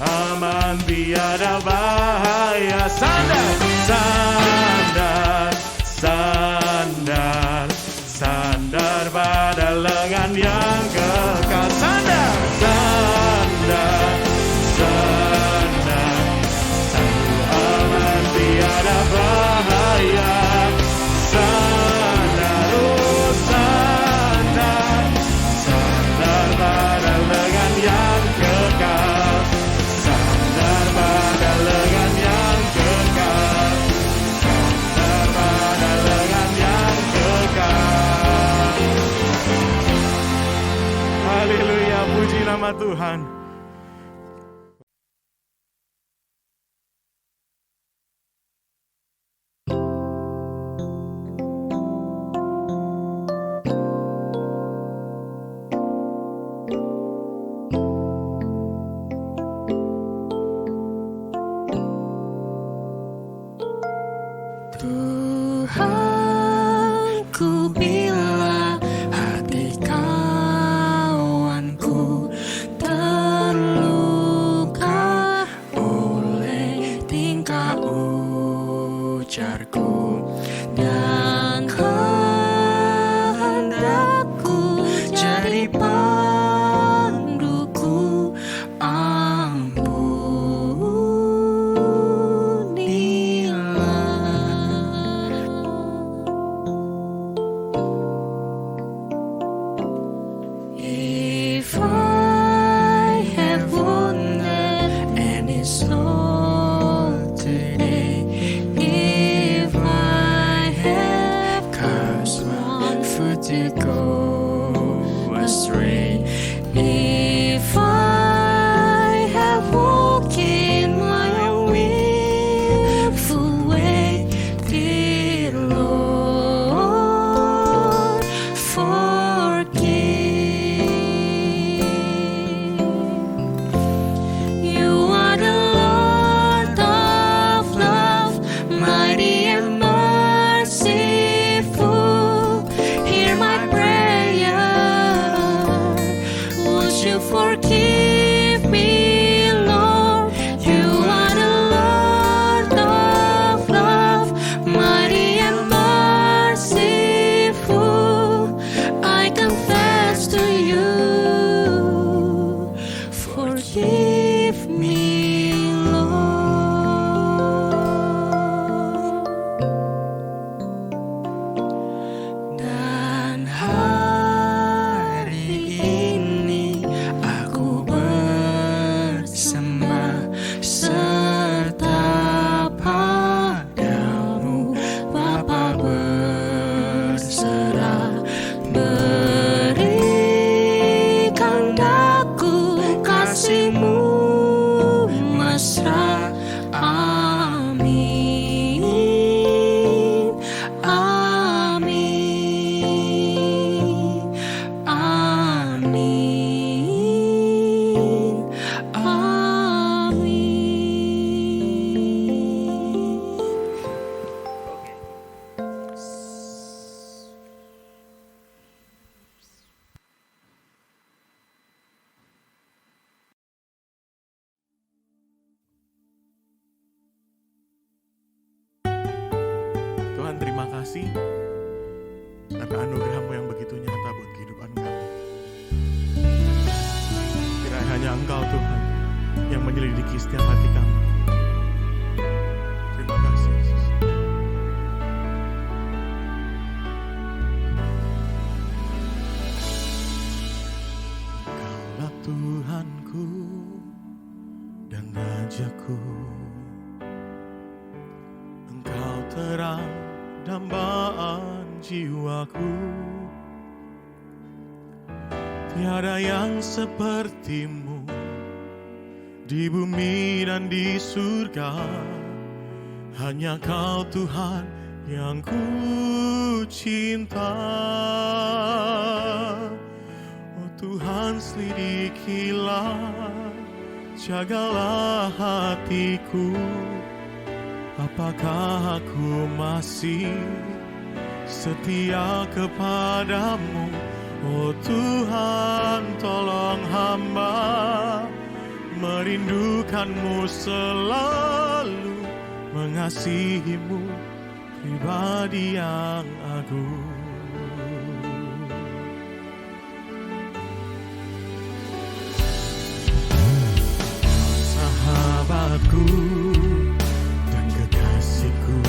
aman tiada bahaya. Sandar, sandar, sandar, sandar pada lengan yang kekal. Sandar, sandar, sandar, selalu aman tiada bahaya. Sandar, oh sandar, sandar pada lengan yang kekal. Sandar pada lengan yang kekal. Sandar pada lengan yang kekal. Haleluya, puji nama Tuhan. Tuhanku, bila hati kawanku terluka oleh tingkah ujarku dan kehendakku jadi panduku, if I have wounded any soul today, if I have caused one foot to go astray, if I have walked in my own willful way, dear Lord, forgive. You are the Lord of love, mighty and merciful. Hear my prayer. Would you forgive me, Lord? You are the Lord of love, mighty and merciful. I confess to you. Forgive me, Lord. Dan hari ini aku bersembah serta padamu, Bapa, berserah. Berikan daku kasih-Mu mesra. Amin, amin, amin, amin. Tuhan, terima kasih karena anugerah-Mu yang begitu nyata buat kehidupan kami. Kiranya hanya Engkau Tuhan yang menyelidiki setiap hati kami. Terima kasih Yesus. Engkaulah Tuhanku dan Rajaku. Engkau terang dambaan jiwaku. Tiada yang seperti-Mu di bumi dan di surga. Hanya Kau Tuhan yang ku cinta. Oh Tuhan, selidikilah, jagalah hatiku. Apakah aku masih setia kepadamu? Oh Tuhan, tolong hamba, mari merindukanmu selalu, mengasihimu pribadi yang agung. Sahabatku dan kekasihku,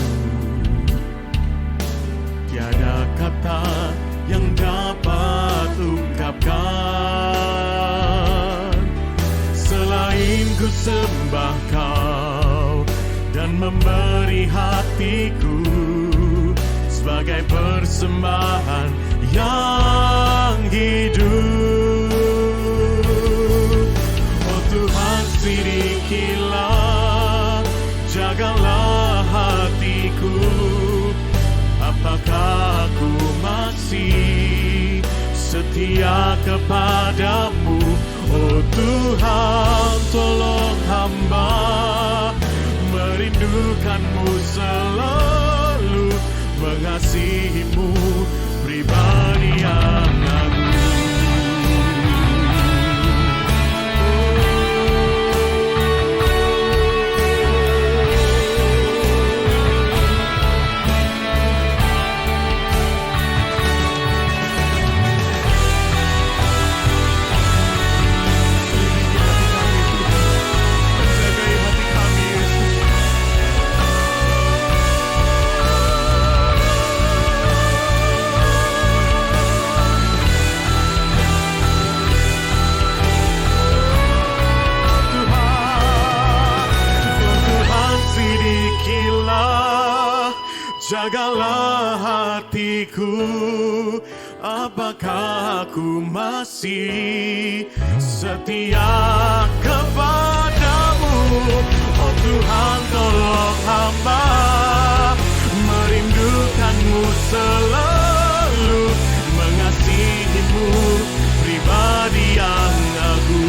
tiada kata yang dapat ungkapkan selain ku sembah kau dan memberi hatiku sebagai persembahan yang hidup. Oh Tuhan, sidikilah, jagalah hatiku, apakah aku masih setia kepadamu? Oh Tuhan, tolong hamba merindukanmu selalu, mengasihimu pribadi yang agung. Jagalah hatiku, apakah aku masih setia kepadamu? Oh Tuhan, tolong hamba merindukanmu selalu, mengasihimu pribadi yang agung,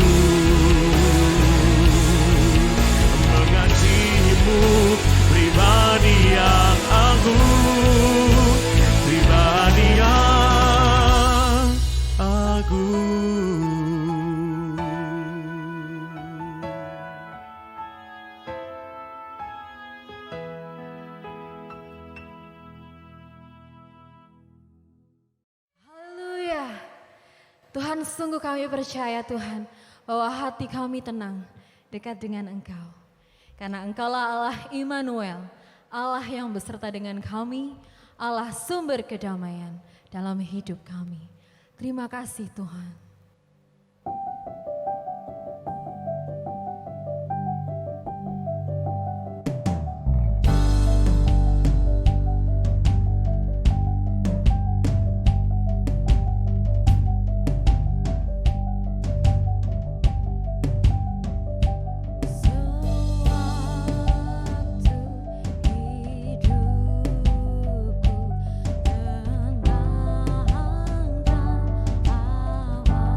mengasihimu pribadi yang agung, pribadi yang agung. Haleluya. Tuhan, sungguh kami percaya Tuhan bahwa hati kami tenang dekat dengan Engkau. Karena Engkaulah Allah Immanuel, Allah yang beserta dengan kami, Allah sumber kedamaian dalam hidup kami. Terima kasih Tuhan. Hidupku tenang dan aman.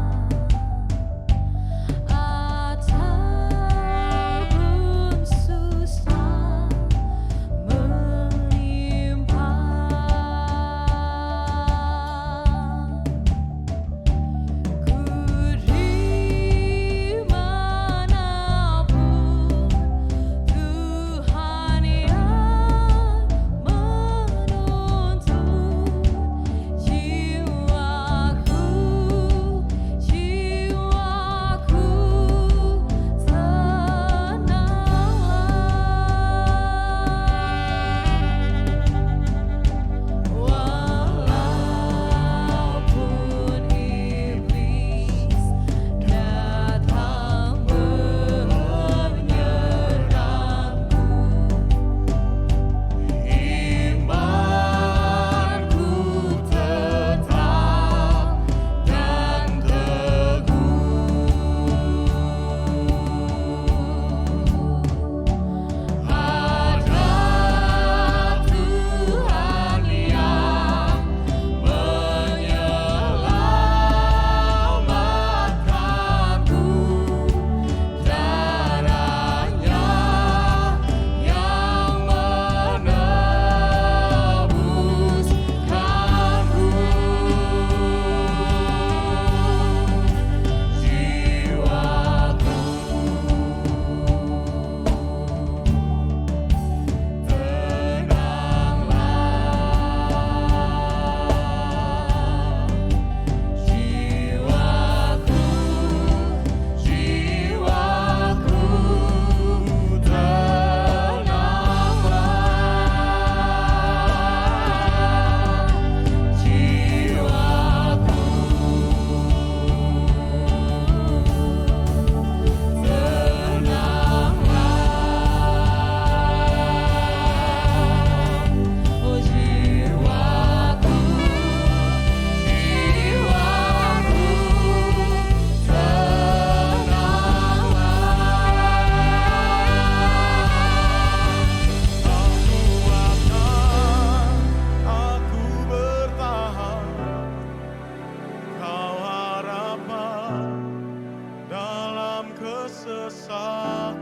sesatkan,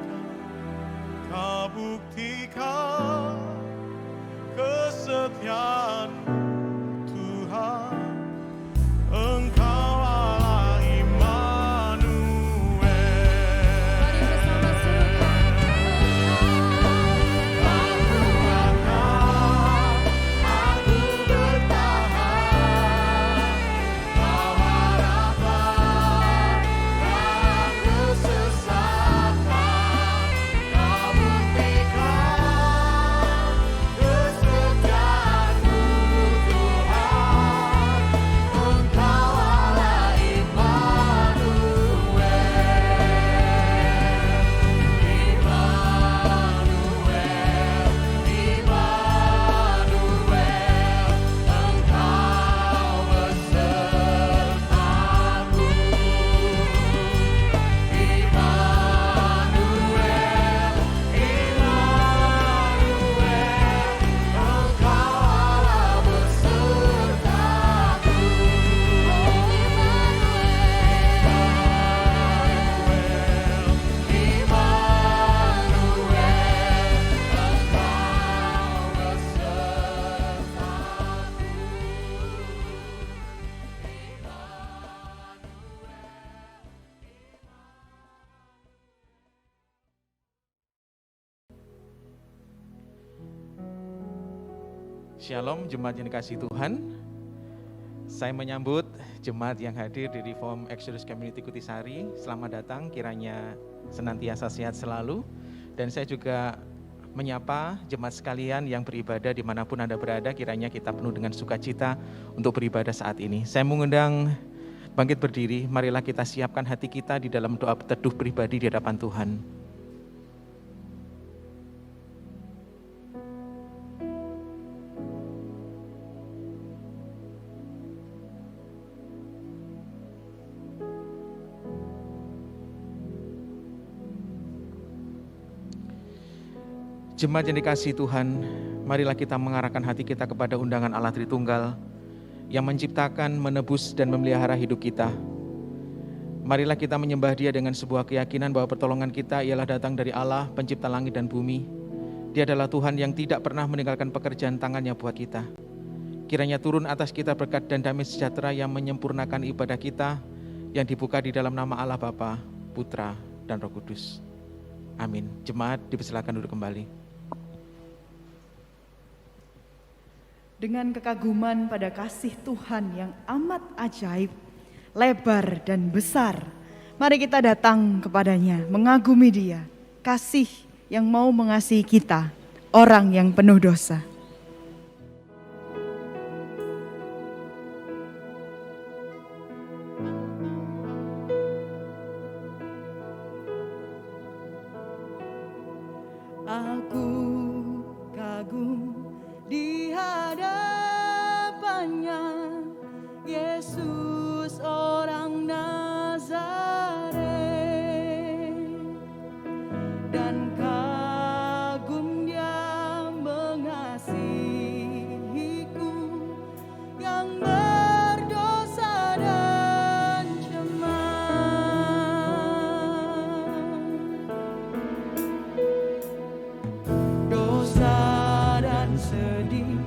Kau buktikan kesetiaan Tuhan. Engkau Allah Immanuel. Mari bersama serukan Aku bertahan, Kau harapan, aku sesatkan, Kau buktikan kesetiaan-Mu Tuhan. Engkau Allah Immanuel, Engkau besertaku. Engkau Allah besertaku. Shalom jemaat yang dikasihi Tuhan. Saya menyambut jemaat yang hadir di Reform Exodus Community Kutisari. Selamat datang, kiranya senantiasa sehat selalu. Dan saya juga menyapa jemaat sekalian yang beribadah dimanapun Anda berada, kiranya kita penuh dengan sukacita untuk beribadah saat ini. Saya mengundang bangkit berdiri, marilah kita siapkan hati kita di dalam doa teduh pribadi di hadapan Tuhan. Jemaat yang dikasihi Tuhan, marilah kita mengarahkan hati kita kepada undangan Allah Tritunggal yang menciptakan, menebus, dan memelihara hidup kita. Marilah kita menyembah Dia dengan sebuah keyakinan bahwa pertolongan kita ialah datang dari Allah, pencipta langit dan bumi. Dia adalah Tuhan yang tidak pernah meninggalkan pekerjaan tangannya buat kita. Kiranya turun atas kita berkat dan damai sejahtera yang menyempurnakan ibadah kita yang dibuka di dalam nama Allah Bapa, Putra, dan Roh Kudus. Amin. Jemaat dipersilakan duduk kembali. Dengan kekaguman pada kasih Tuhan yang amat ajaib, lebar dan besar, mari kita datang kepadanya, mengagumi Dia, kasih yang mau mengasihi kita, orang yang penuh dosa. Aku kagum di hadapannya, Yesus orang Nazaret, dan kagum Dia mengasihiku yang berdosa dan cemar. Dosa dan sedih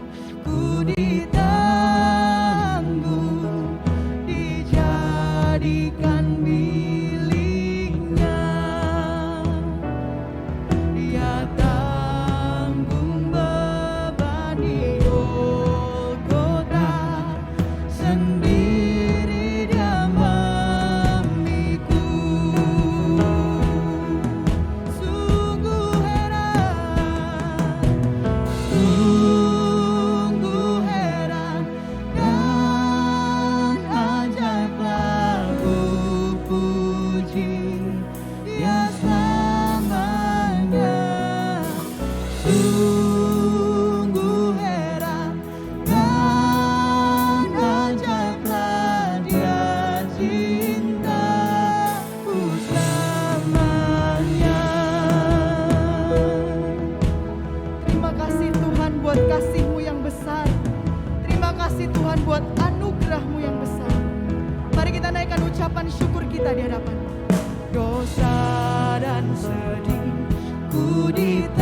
sedih ku ditanggung,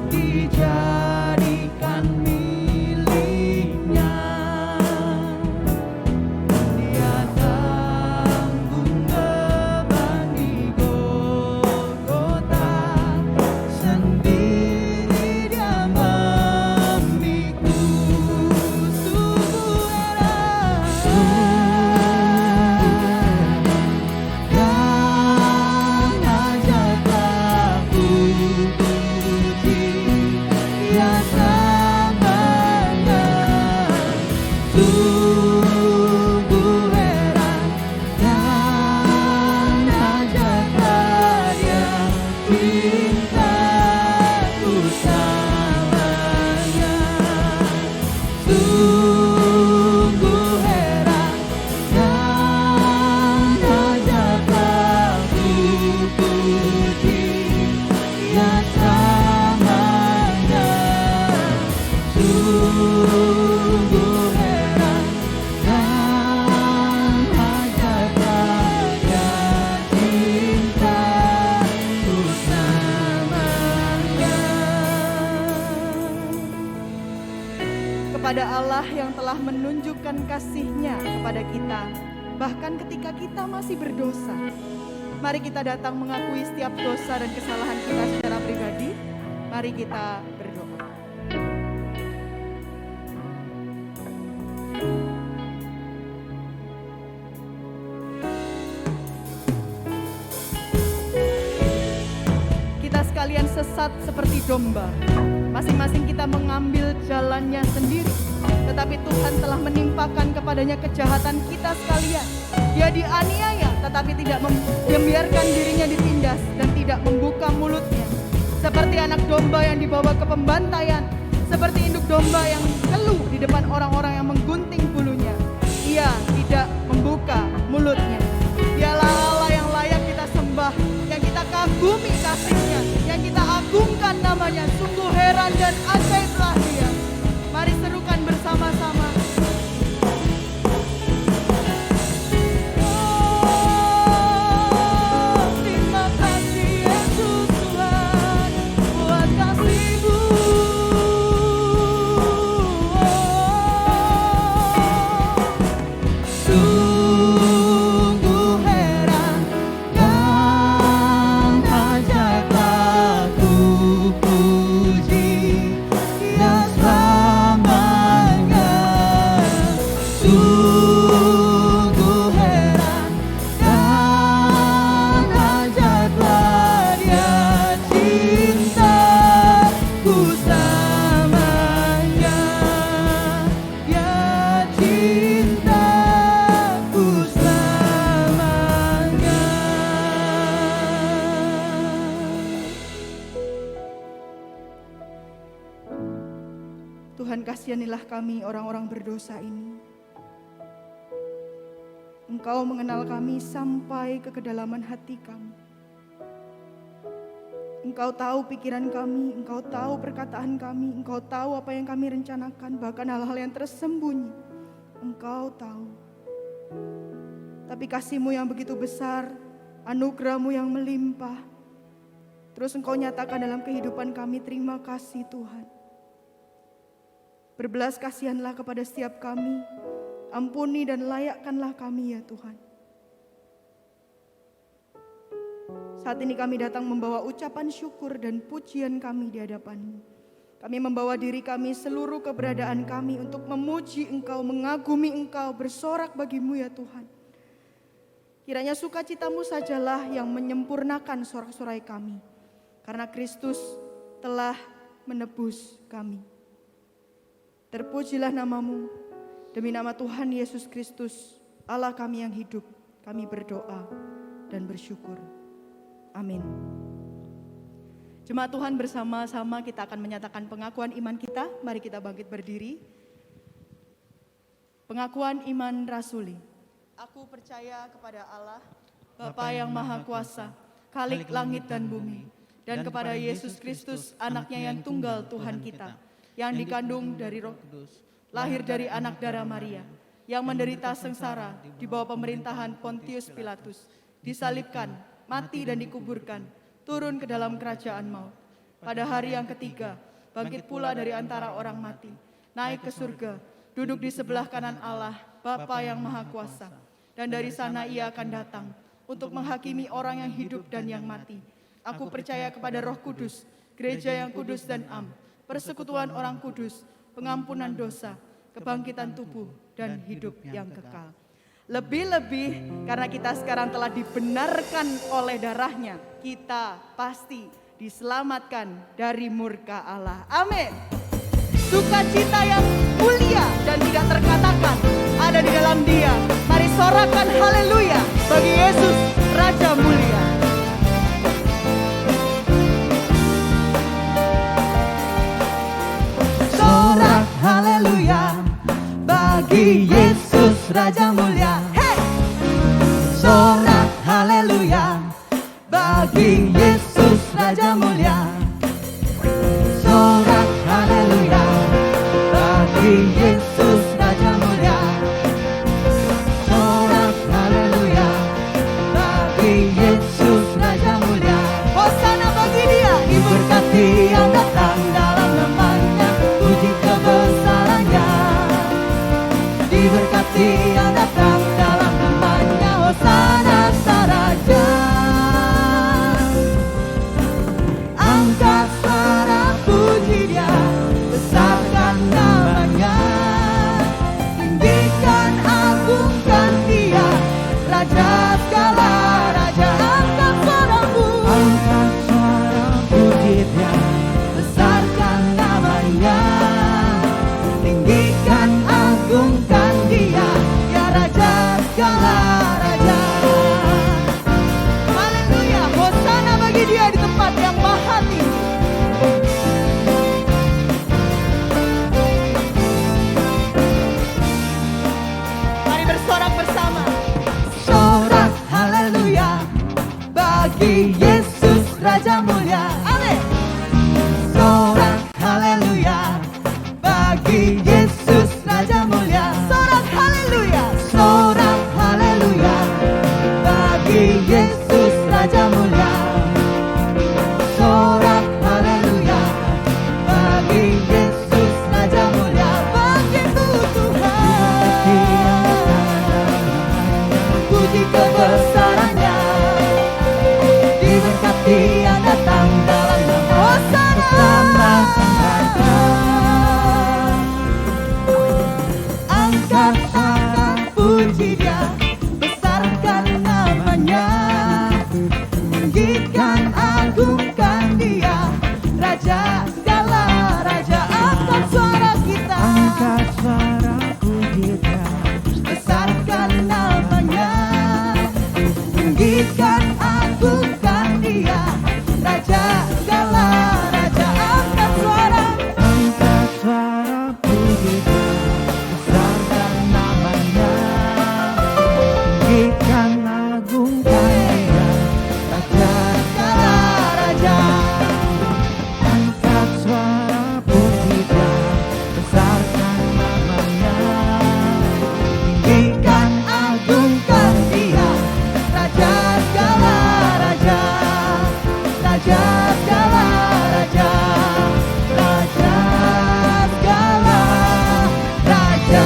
dijadikan miliknya. Dia tanggung beban di Golgota, sendiri dia memikul. Sungguh heran dan ajaiblah puji Dia selamanya. Sungguh heran dan ajaiblah Dia cintaku selamanya. Sungguh heran dan ajaiblah puji Dia selamanya. Sungguh heran dan ajaiblah Dia cintaku selamanya. Kepada Allah yang telah menunjukkan kasih-Nya kepada kita, bahkan ketika kita masih berdosa. Mari kita datang mengakui setiap dosa dan kesalahan kita secara pribadi. Mari kita berdoa. Kita sekalian sesat seperti domba. Masing-masing kita mengambil jalannya sendiri. Tetapi Tuhan telah menimpakan kepadanya kejahatan kita sekalian. Dia dianiaya tetapi tidak membiarkan dirinya ditindas dan tidak membuka mulutnya. Seperti anak domba yang dibawa ke pembantaian, seperti induk domba yang keluh di depan orang-orang yang menggunting bulunya. Ia tidak membuka mulutnya. Dialah Allah yang layak kita sembah, yang kita kagumi kasih-Nya, yang kita agungkan namanya. Sungguh heran dan ajaiblah Dia. Mari serukan bersama-sama. Oh, terima kasih Yesus Tuhan buat kasih-Mu. Sungguh heran dan ajaiblah ku puji Dia selamanya. Sungguh heran dan ajaiblah Dia cintaku selamanya. Dia cintaku selamanya. Tuhan, kasihanilah kami orang-orang berdosa ini. Engkau mengenal kami sampai ke kedalaman hati kami. Engkau tahu pikiran kami, Engkau tahu perkataan kami, Engkau tahu apa yang kami rencanakan, bahkan hal-hal yang tersembunyi. Engkau tahu. Tapi kasih-Mu yang begitu besar, anugerah-Mu yang melimpah, terus Engkau nyatakan dalam kehidupan kami. Terima kasih Tuhan. Berbelas kasihanlah kepada setiap kami. Ampuni dan layakkanlah kami ya Tuhan. Saat ini kami datang membawa ucapan syukur dan pujian kami di hadapan-Mu. Kami membawa diri kami, seluruh keberadaan kami untuk memuji Engkau, mengagumi Engkau, bersorak bagi-Mu ya Tuhan. Kiranya sukacita-Mu sajalah yang menyempurnakan sorak-sorai kami. Karena Kristus telah menebus kami. Terpujilah nama-Mu, demi nama Tuhan Yesus Kristus, Allah kami yang hidup, kami berdoa dan bersyukur. Amin. Jemaat Tuhan, bersama-sama kita akan menyatakan pengakuan iman kita. Mari kita bangkit berdiri. Pengakuan iman rasuli. Aku percaya kepada Allah, Bapa yang Maha Kuasa, Khalik langit dan bumi, dan kepada Yesus Kristus, anaknya yang tunggal Tuhan kita, yang dikandung dari Roh Kudus, lahir dari anak darah Maria, yang menderita sengsara di bawah pemerintahan Pontius Pilatus, disalibkan, mati dan dikuburkan, turun ke dalam kerajaan maut. Pada hari yang ketiga, bangkit pula dari antara orang mati, naik ke surga, duduk di sebelah kanan Allah, Bapa yang Maha Kuasa. Dan dari sana ia akan datang untuk menghakimi orang yang hidup dan yang mati. Aku percaya kepada Roh Kudus, gereja yang kudus dan am, persekutuan orang kudus, pengampunan dosa, kebangkitan tubuh, dan hidup yang kekal. Lebih-lebih karena kita sekarang telah dibenarkan oleh darahnya, kita pasti diselamatkan dari murka Allah. Amin. Sukacita yang mulia dan tidak terkatakan ada di dalam Dia. Mari sorakan haleluya bagi Yesus Raja mulia. Sorak haleluya bagi Yesus Raja mulia. Hey! Sorak haleluya bagi Yesus Raja mulia. Sorak haleluya bagi Yesus Raja mulia. Sorak haleluya bagi Yesus Raja mulia. Hosana bagi Dia, diberkati yang datang dalam namanya, puji kebesarannya. Diberkati yang datang dalam namanya, hosana sang Raja. Angkat suara puji Dia, besarkan namanya, tinggikan agungkan Dia, Raja segala raja. Angkat suaramu, angkat suara puji Dia, besarkan namanya, tinggikan agungkan Dia, ya Raja segala raja. Haleluya, hosana bagi Dia di tempat yang maha tinggi. Mari bersorak bersama. Sorak haleluya bagi Yesus Raja mulia. Amin. Sorak haleluya bagi Yesus Raja mulia. Sorak haleluya. Sorak haleluya bagi Yesus Raja mulia. Sorak haleluya bagi Yesus Raja mulia. Bangkitku Tuhan, puji kebesarannya. Diberkati yang datang dalam nama Hosana sang Raja. Angkat angkat puji Dia, besarkan namanya, tinggikan agungkan Dia, Raja segala raja. Angkat suara kita, angkat suara puji Dia, besarkan namanya, tinggikan agungkan Dia, Raja segala raja. Angkat suara puji Dia, besarkan namanya, tinggikan agungkan Dia, Raja segala raja. Angkat suara puji Dia, besarkan namanya, tinggikan agungkan Dia, Raja segala raja. Raja segala raja, Raja segala raja.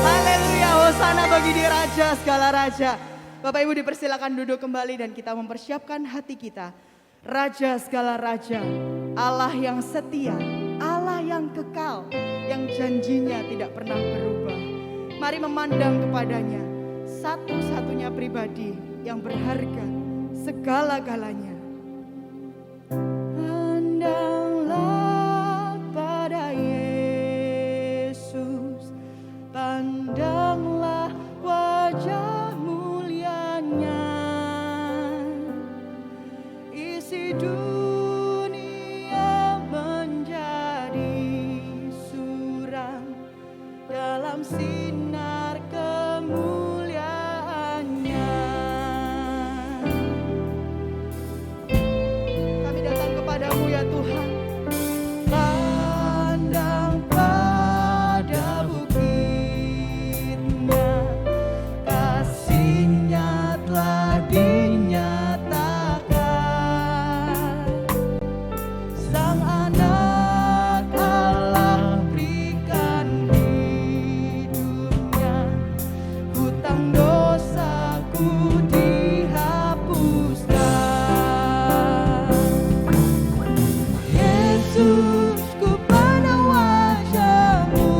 Haleluya, hosana bagi Dia, Raja segala raja. Bapak Ibu dipersilakan duduk kembali dan kita mempersiapkan hati kita. Raja segala raja, Allah yang setia, Allah yang kekal, yang janjinya tidak pernah berubah. Mari memandang kepadanya, satu-satunya pribadi yang berharga segala-galanya. Pandanglah pada Yesus, pandanglah wajah mulianya, isi dunia menjadi suram dalam sinar kemuliaannya. Kami datang kepadamu ya Tuhan, pandang pada bukit dihapuskan. Yesus, ku pandang wajah-Mu.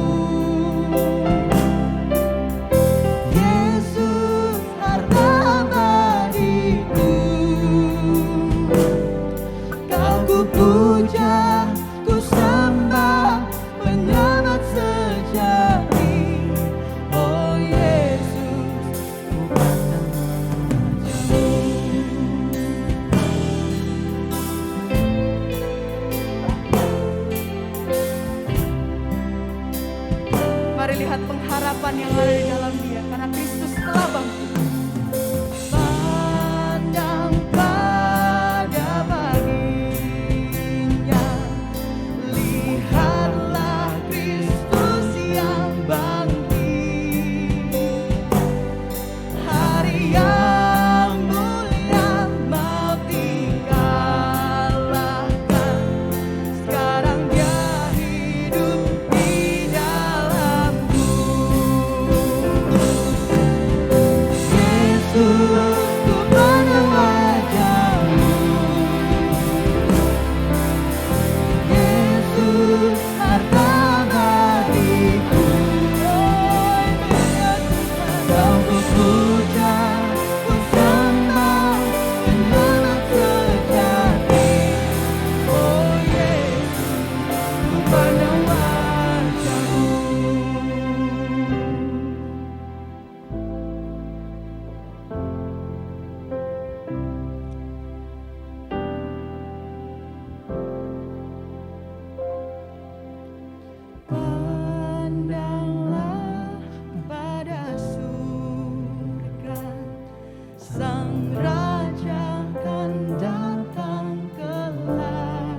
Yesus, harta abadiku. Kau ku puja, ku sembah, penyelamat sejati. Oh Yesus, ku pandang wajah-Mu. Mari lihat pengharapan yang ada di dalam Dia, karena Kristus telah bangkit. Pandang pada baginya, lihatlah Kristus yang bangkit. Hari yang mulia mau dikalahkan, sekarang Dia hidup di dalamku. Yesus, ku pandang wajah-Mu. Yesus, harta abadiku. Kau ku puja, ku sembah, penyelamat sejati. Oh Yesus, ku pandang wajah-Mu. Pandanglah pada surga, Sang Raja akan datang kelak.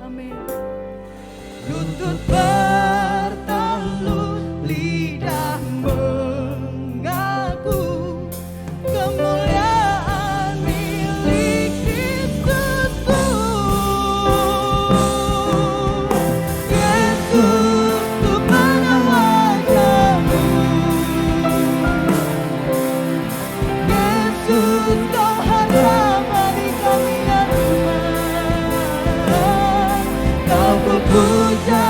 Amin. Lutut bertalut, lidah mengaku kemuliaan milik Kristusku. Yesus, ku pandang wajah-Mu. Yesus, Kau harta abadi kami ya Tuhan. Kau ku puja,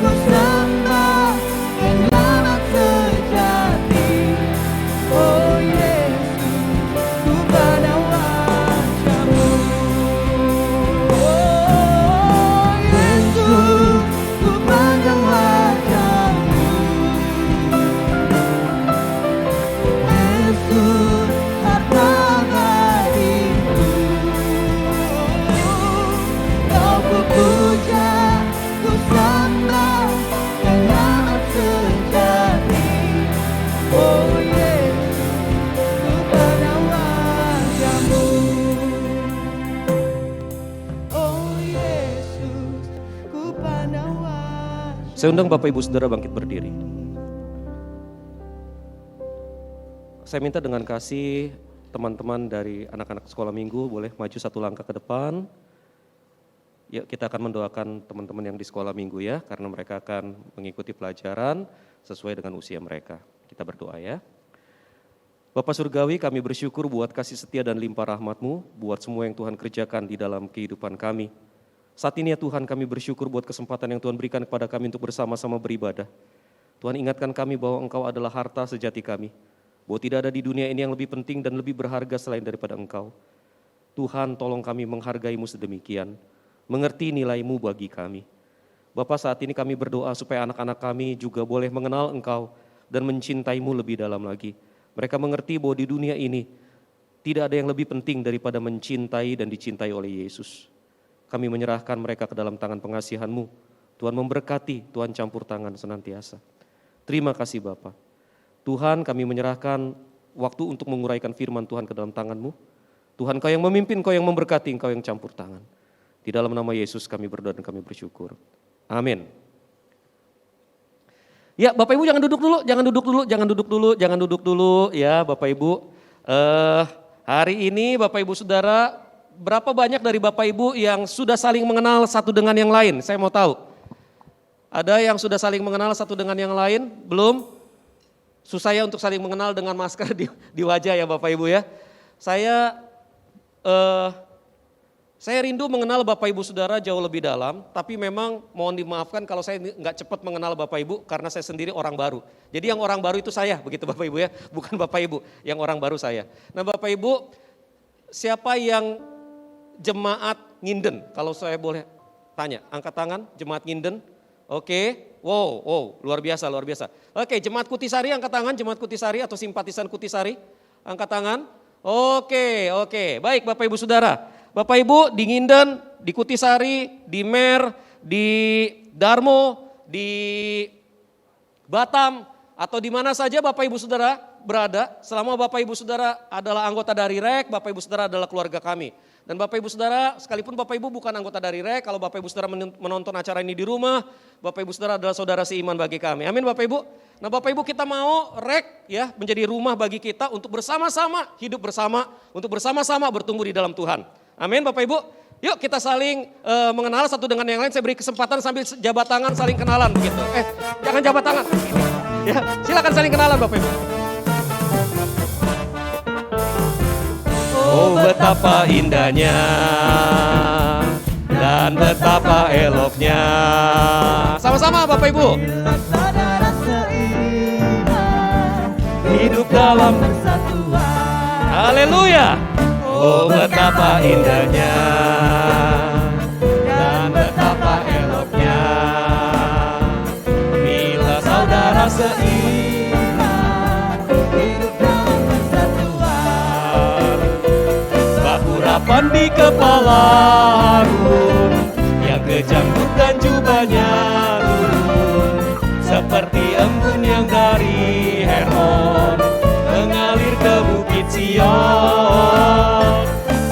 ku sembah, penyelamat sejati. Oh Yesus, ku pandang wajah-Mu. Oh Yesus, ku pandang wajah-Mu. Yesus, harta abadiku. Kau ku puja, ku sembah, penyelamat sejati. Oh Yesus, ku pandang wajah-Mu. Oh Yesus, ku pandang wajah-Mu. Saya undang Bapak Ibu Saudara bangkit berdiri. Saya minta dengan kasih teman-teman dari anak-anak sekolah minggu boleh maju satu langkah ke depan. Ya, kita akan mendoakan teman-teman yang di sekolah minggu ya, karena mereka akan mengikuti pelajaran sesuai dengan usia mereka. Kita berdoa ya. Bapak Surgawi, kami bersyukur buat kasih setia dan limpah rahmat-Mu, buat semua yang Tuhan kerjakan di dalam kehidupan kami. Saat ini ya Tuhan, kami bersyukur buat kesempatan yang Tuhan berikan kepada kami untuk bersama-sama beribadah. Tuhan ingatkan kami bahwa Engkau adalah harta sejati kami, bahwa tidak ada di dunia ini yang lebih penting dan lebih berharga selain daripada Engkau. Tuhan, tolong kami menghargai-Mu sedemikian, mengerti nilai-Mu bagi kami. Bapak, saat ini kami berdoa supaya anak-anak kami juga boleh mengenal Engkau dan mencintai-Mu lebih dalam lagi. Mereka mengerti bahwa di dunia ini tidak ada yang lebih penting daripada mencintai dan dicintai oleh Yesus. Kami menyerahkan mereka ke dalam tangan pengasihan-Mu. Tuhan memberkati, Tuhan campur tangan senantiasa. Terima kasih Bapa. Tuhan, kami menyerahkan waktu untuk menguraikan firman Tuhan ke dalam tangan-Mu. Tuhan, Kau yang memimpin, Kau yang memberkati, Engkau yang campur tangan. Di dalam nama Yesus kami berdoa dan kami bersyukur. Amin. Ya Bapak Ibu jangan duduk dulu ya Bapak Ibu. Hari ini Bapak Ibu Saudara, berapa banyak dari Bapak Ibu yang sudah saling mengenal satu dengan yang lain? Saya mau tahu. Ada yang sudah saling mengenal satu dengan yang lain? Belum? Susah ya untuk saling mengenal dengan masker di wajah ya Bapak Ibu ya. Saya rindu mengenal Bapak Ibu Saudara jauh lebih dalam, tapi memang mohon dimaafkan kalau saya nggak cepat mengenal Bapak Ibu karena saya sendiri orang baru. Jadi yang orang baru itu saya, begitu Bapak Ibu ya, bukan Bapak Ibu, yang orang baru saya. Nah Bapak Ibu, siapa yang jemaat Nginden? Kalau saya boleh tanya, angkat tangan, jemaat Nginden. Oke, wow, luar biasa. Oke, jemaat Kutisari angkat tangan, jemaat Kutisari atau simpatisan Kutisari, angkat tangan. Oke, baik Bapak Ibu Saudara. Bapak Ibu di Nginden, di Kutisari, di Mer, di Darmo, di Batam, atau di mana saja Bapak Ibu Saudara berada, selama Bapak Ibu Saudara adalah anggota dari REK, Bapak Ibu Saudara adalah keluarga kami. Dan Bapak Ibu Saudara, sekalipun Bapak Ibu bukan anggota dari REK, kalau Bapak Ibu Saudara menonton acara ini di rumah, Bapak Ibu Saudara adalah saudara seiman bagi kami. Amin Bapak Ibu. Nah Bapak Ibu kita mau REK ya menjadi rumah bagi kita untuk bersama-sama hidup bersama, untuk bersama-sama bertumbuh di dalam Tuhan. Amin Bapak Ibu. Yuk kita saling mengenal satu dengan yang lain. Saya beri kesempatan sambil jabat tangan saling kenalan begitu. Jangan jabat tangan. Ya, silakan saling kenalan Bapak Ibu. Oh betapa indahnya dan betapa eloknya. Sama-sama Bapak Ibu. Hidup dalam persatuan. Haleluya. Oh betapa indahnya dan betapa eloknya bila saudara seiman hidup dalam persatuan. Baku rapan di kepala Harun yang kejangkut dan jubahnya turun seperti embun yang dari Hermon mengalir ke bukit Sion.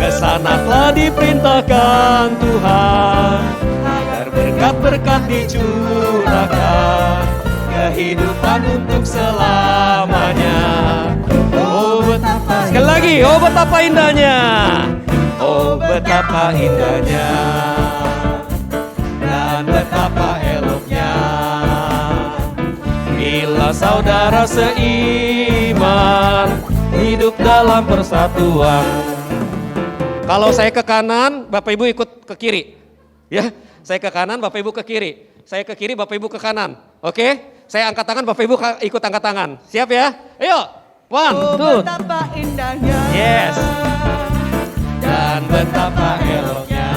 Kesana telah diperintahkan Tuhan agar berkat-berkat dicurahkan, kehidupan untuk selamanya. Oh betapa sekali lagi, oh betapa indahnya, oh betapa indahnya dan betapa eloknya bila saudara seiman hidup dalam persatuan. Kalau saya ke kanan, Bapak Ibu ikut ke kiri. Ya, saya ke kanan, Bapak Ibu ke kiri. Saya ke kiri, Bapak Ibu ke kanan. Oke? Saya angkat tangan, Bapak Ibu ikut angkat tangan. Siap ya? Ayo. 1, 2. Betapa indahnya. Yes. Dan betapa eloknya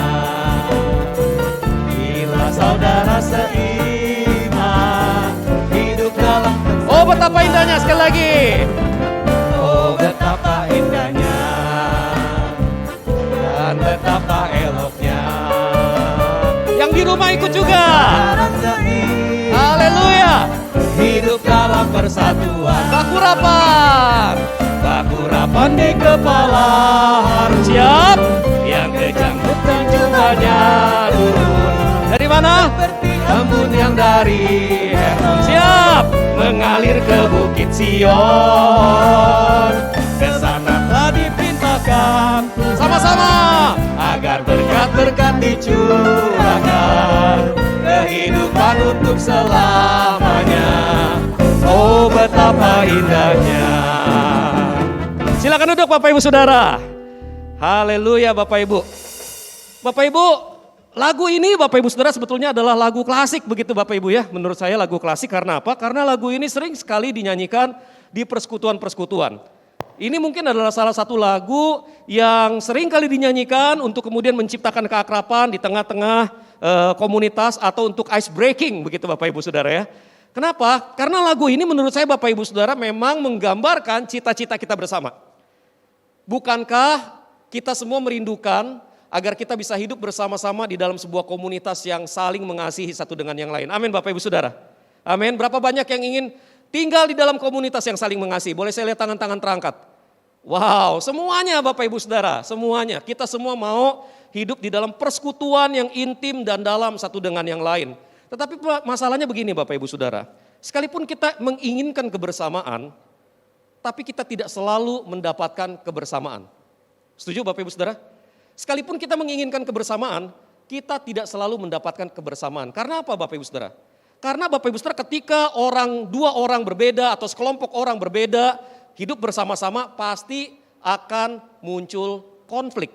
bila saudara seiman hidup dalam. Oh, betapa indahnya sekali lagi. Oh, betapa indahnya dan betapa eloknya. Yang di rumah ikut juga. Haleluya. Hidup dalam persatuan. Baku rapan di kepala Harun. Siap. Yang kejangkut dan jubahnya turun. Dari mana? Embun yang dari Hermon. Siap. Mengalir ke bukit Sion. Kesana telah diperintahkan sama-sama agar berkat-berkat dicurahkan, kehidupan untuk selamanya. Oh betapa indahnya. Silakan duduk Bapak Ibu Saudara. Haleluya Bapak Ibu. Bapak Ibu, lagu ini Bapak Ibu Saudara sebetulnya adalah lagu klasik begitu Bapak Ibu ya. Menurut saya lagu klasik karena apa? Karena lagu ini sering sekali dinyanyikan di persekutuan-persekutuan. Ini mungkin adalah salah satu lagu yang sering kali dinyanyikan untuk kemudian menciptakan keakraban di tengah-tengah komunitas atau untuk ice breaking begitu Bapak Ibu Saudara ya. Kenapa? Karena lagu ini menurut saya Bapak Ibu Saudara memang menggambarkan cita-cita kita bersama. Bukankah kita semua merindukan agar kita bisa hidup bersama-sama di dalam sebuah komunitas yang saling mengasihi satu dengan yang lain. Amin Bapak Ibu Saudara. Amin. Berapa banyak yang ingin tinggal di dalam komunitas yang saling mengasihi. Boleh saya lihat tangan-tangan terangkat? Wow, semuanya Bapak Ibu Saudara, semuanya. Kita semua mau hidup di dalam persekutuan yang intim dan dalam satu dengan yang lain. Tetapi masalahnya begini Bapak Ibu Saudara. Sekalipun kita menginginkan kebersamaan, tapi kita tidak selalu mendapatkan kebersamaan. Setuju Bapak Ibu Saudara? Sekalipun kita menginginkan kebersamaan, kita tidak selalu mendapatkan kebersamaan. Karena apa Bapak Ibu Saudara? Karena Bapak Ibu Saudara ketika dua orang berbeda atau sekelompok orang berbeda hidup bersama-sama pasti akan muncul konflik.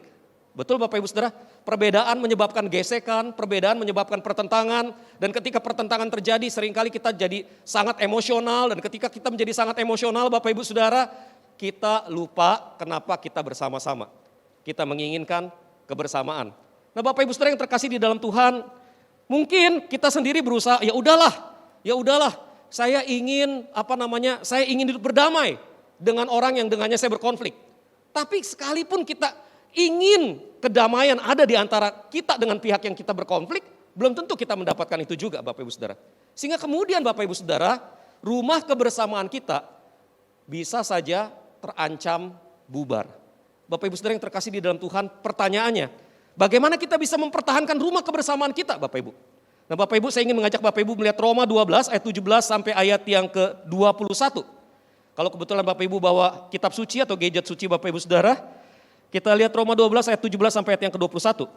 Betul Bapak Ibu Saudara? Perbedaan menyebabkan gesekan, perbedaan menyebabkan pertentangan. Dan ketika pertentangan terjadi seringkali kita jadi sangat emosional. Dan ketika kita menjadi sangat emosional Bapak Ibu Saudara, kita lupa kenapa kita bersama-sama. Kita menginginkan kebersamaan. Nah Bapak Ibu Saudara yang terkasih di dalam Tuhan, mungkin kita sendiri berusaha, ya udahlah, saya ingin hidup berdamai dengan orang yang dengannya saya berkonflik. Tapi sekalipun kita ingin kedamaian ada di antara kita dengan pihak yang kita berkonflik, belum tentu kita mendapatkan itu juga Bapak Ibu Saudara. Sehingga kemudian Bapak Ibu Saudara, rumah kebersamaan kita bisa saja terancam bubar. Bapak Ibu Saudara yang terkasih di dalam Tuhan, pertanyaannya, bagaimana kita bisa mempertahankan rumah kebersamaan kita Bapak Ibu? Nah Bapak Ibu, saya ingin mengajak Bapak Ibu melihat Roma 12 ayat 17 sampai ayat yang ke-21. Kalau kebetulan Bapak Ibu bawa kitab suci atau gadget suci Bapak Ibu Saudara, kita lihat Roma 12 ayat 17 sampai ayat yang ke-21.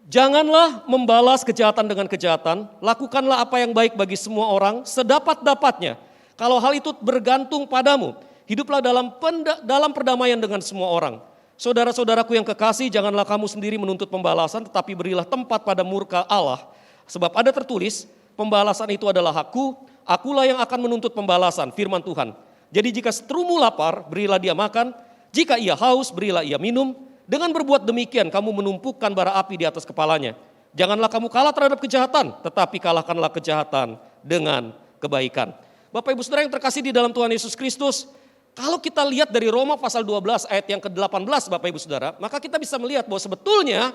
Janganlah membalas kejahatan dengan kejahatan, lakukanlah apa yang baik bagi semua orang sedapat-dapatnya. Kalau hal itu bergantung padamu, hiduplah dalam perdamaian dengan semua orang. Saudara-saudaraku yang kekasih, janganlah kamu sendiri menuntut pembalasan, tetapi berilah tempat pada murka Allah. Sebab ada tertulis, pembalasan itu adalah hakku, akulah yang akan menuntut pembalasan, firman Tuhan. Jadi jika seterumu lapar, berilah dia makan, jika ia haus, berilah ia minum. Dengan berbuat demikian, kamu menumpukan bara api di atas kepalanya. Janganlah kamu kalah terhadap kejahatan, tetapi kalahkanlah kejahatan dengan kebaikan. Bapak Ibu Saudara yang terkasih di dalam Tuhan Yesus Kristus, kalau kita lihat dari Roma pasal 12 ayat yang ke-18 Bapak Ibu Saudara, maka kita bisa melihat bahwa sebetulnya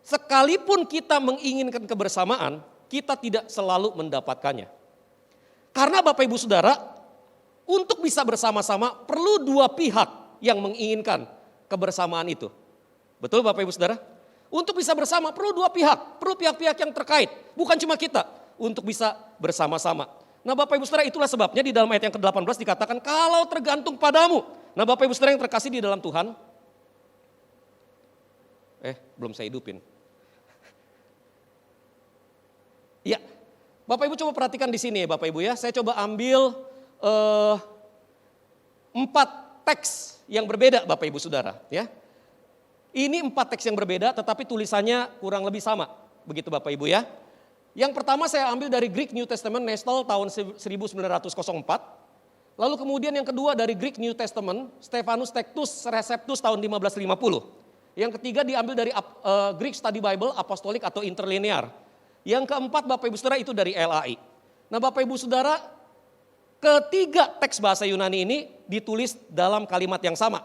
sekalipun kita menginginkan kebersamaan, kita tidak selalu mendapatkannya. Karena Bapak Ibu Saudara, untuk bisa bersama-sama perlu dua pihak yang menginginkan kebersamaan itu. Betul Bapak Ibu Saudara? Untuk bisa bersama perlu dua pihak, perlu pihak-pihak yang terkait, bukan cuma kita, untuk bisa bersama-sama. Nah Bapak Ibu Saudara, itulah sebabnya di dalam ayat yang ke-18 dikatakan kalau tergantung padamu. Nah Bapak Ibu Saudara yang terkasih di dalam Tuhan, belum saya hidupin. Ya, Bapak Ibu coba perhatikan di sini ya Bapak Ibu ya, saya coba ambil 4 teks yang berbeda Bapak Ibu Saudara ya. Ini 4 teks yang berbeda tetapi tulisannya kurang lebih sama. Begitu Bapak Ibu ya. Yang pertama saya ambil dari Greek New Testament Nestle tahun 1904. Lalu kemudian yang kedua dari Greek New Testament Stephanus Tectus Receptus tahun 1550. Yang ketiga diambil dari Greek Study Bible Apostolik atau Interlinear. Yang keempat Bapak Ibu Saudara itu dari LAI. Nah Bapak Ibu Saudara, ketiga teks bahasa Yunani ini ditulis dalam kalimat yang sama.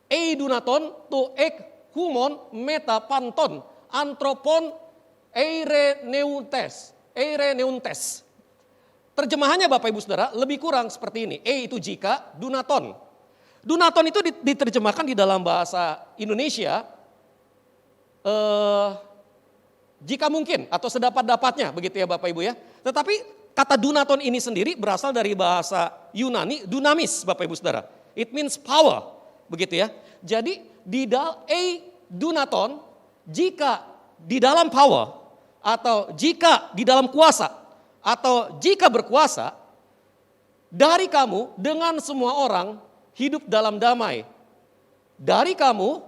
Eidunaton, to ek, humon, meta panton, antropon, eire neuntes. Terjemahannya Bapak Ibu Saudara lebih kurang seperti ini. Itu jika, dunaton. Dunaton itu diterjemahkan di dalam bahasa Indonesia, jika mungkin atau sedapat-dapatnya begitu ya Bapak Ibu ya. Tetapi kata dunaton ini sendiri berasal dari bahasa Yunani, dunamis Bapak Ibu Saudara. It means power, begitu ya. Jadi di dunaton, jika di dalam power, atau jika di dalam kuasa, atau jika berkuasa, dari kamu dengan semua orang hidup dalam damai. Dari kamu,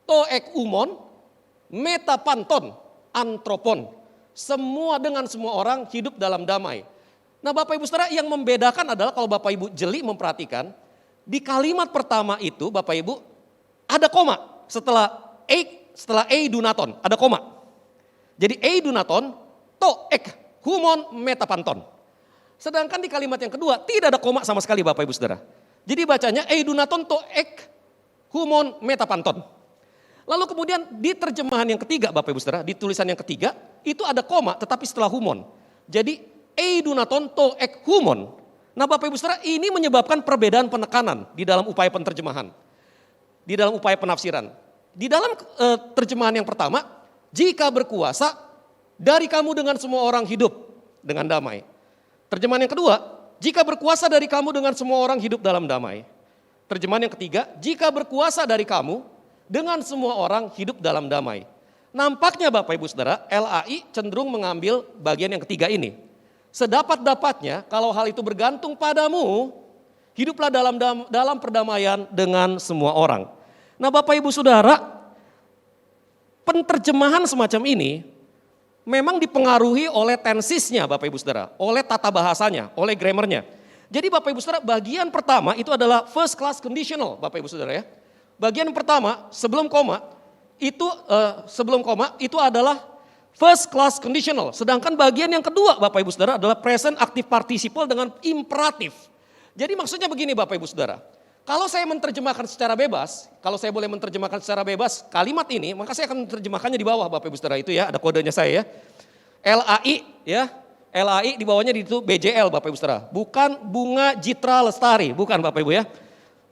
toek umon, metapanton, antropon. Semua dengan semua orang hidup dalam damai. Nah Bapak Ibu Saudara, yang membedakan adalah kalau Bapak Ibu jeli memperhatikan, di kalimat pertama itu Bapak Ibu ada koma. Setelah dunaton ada koma. Jadi dunaton, to ek humon metapanton. Sedangkan di kalimat yang kedua tidak ada koma sama sekali Bapak Ibu Saudara. Jadi bacanya dunaton to ek humon metapanton. Lalu kemudian di terjemahan yang ketiga Bapak Ibu Saudara, di tulisan yang ketiga itu ada koma tetapi setelah humon. Jadi eidunaton to ek humon. Nah Bapak Ibu Saudara, ini menyebabkan perbedaan penekanan di dalam upaya penerjemahan. Di dalam upaya penafsiran. Di dalam terjemahan yang pertama, jika berkuasa dari kamu dengan semua orang hidup dengan damai. Terjemahan yang kedua, jika berkuasa dari kamu dengan semua orang hidup dalam damai. Terjemahan yang ketiga, jika berkuasa dari kamu dengan semua orang hidup dalam damai. Nampaknya Bapak Ibu Saudara, LAI cenderung mengambil bagian yang ketiga ini. Sedapat-dapatnya kalau hal itu bergantung padamu, hiduplah dalam perdamaian dengan semua orang. Nah Bapak Ibu Saudara, penerjemahan semacam ini memang dipengaruhi oleh tensisnya Bapak Ibu Saudara, oleh tata bahasanya, oleh grammarnya. Jadi Bapak Ibu Saudara, bagian pertama itu adalah first class conditional Bapak Ibu Saudara ya. Bagian pertama sebelum koma itu adalah first class conditional. Sedangkan bagian yang kedua Bapak Ibu Saudara adalah present active participle dengan imperatif. Jadi maksudnya begini Bapak Ibu Saudara. Kalau saya menerjemahkan secara bebas, kalau saya boleh menerjemahkan secara bebas kalimat ini, maka saya akan menerjemahkannya di bawah Bapak Ibu Saudara itu ya, ada kodenya saya ya. LAI ya, LAI di bawahnya itu BJL Bapak Ibu Saudara. Bukan Bunga Citra Lestari, bukan Bapak Ibu ya.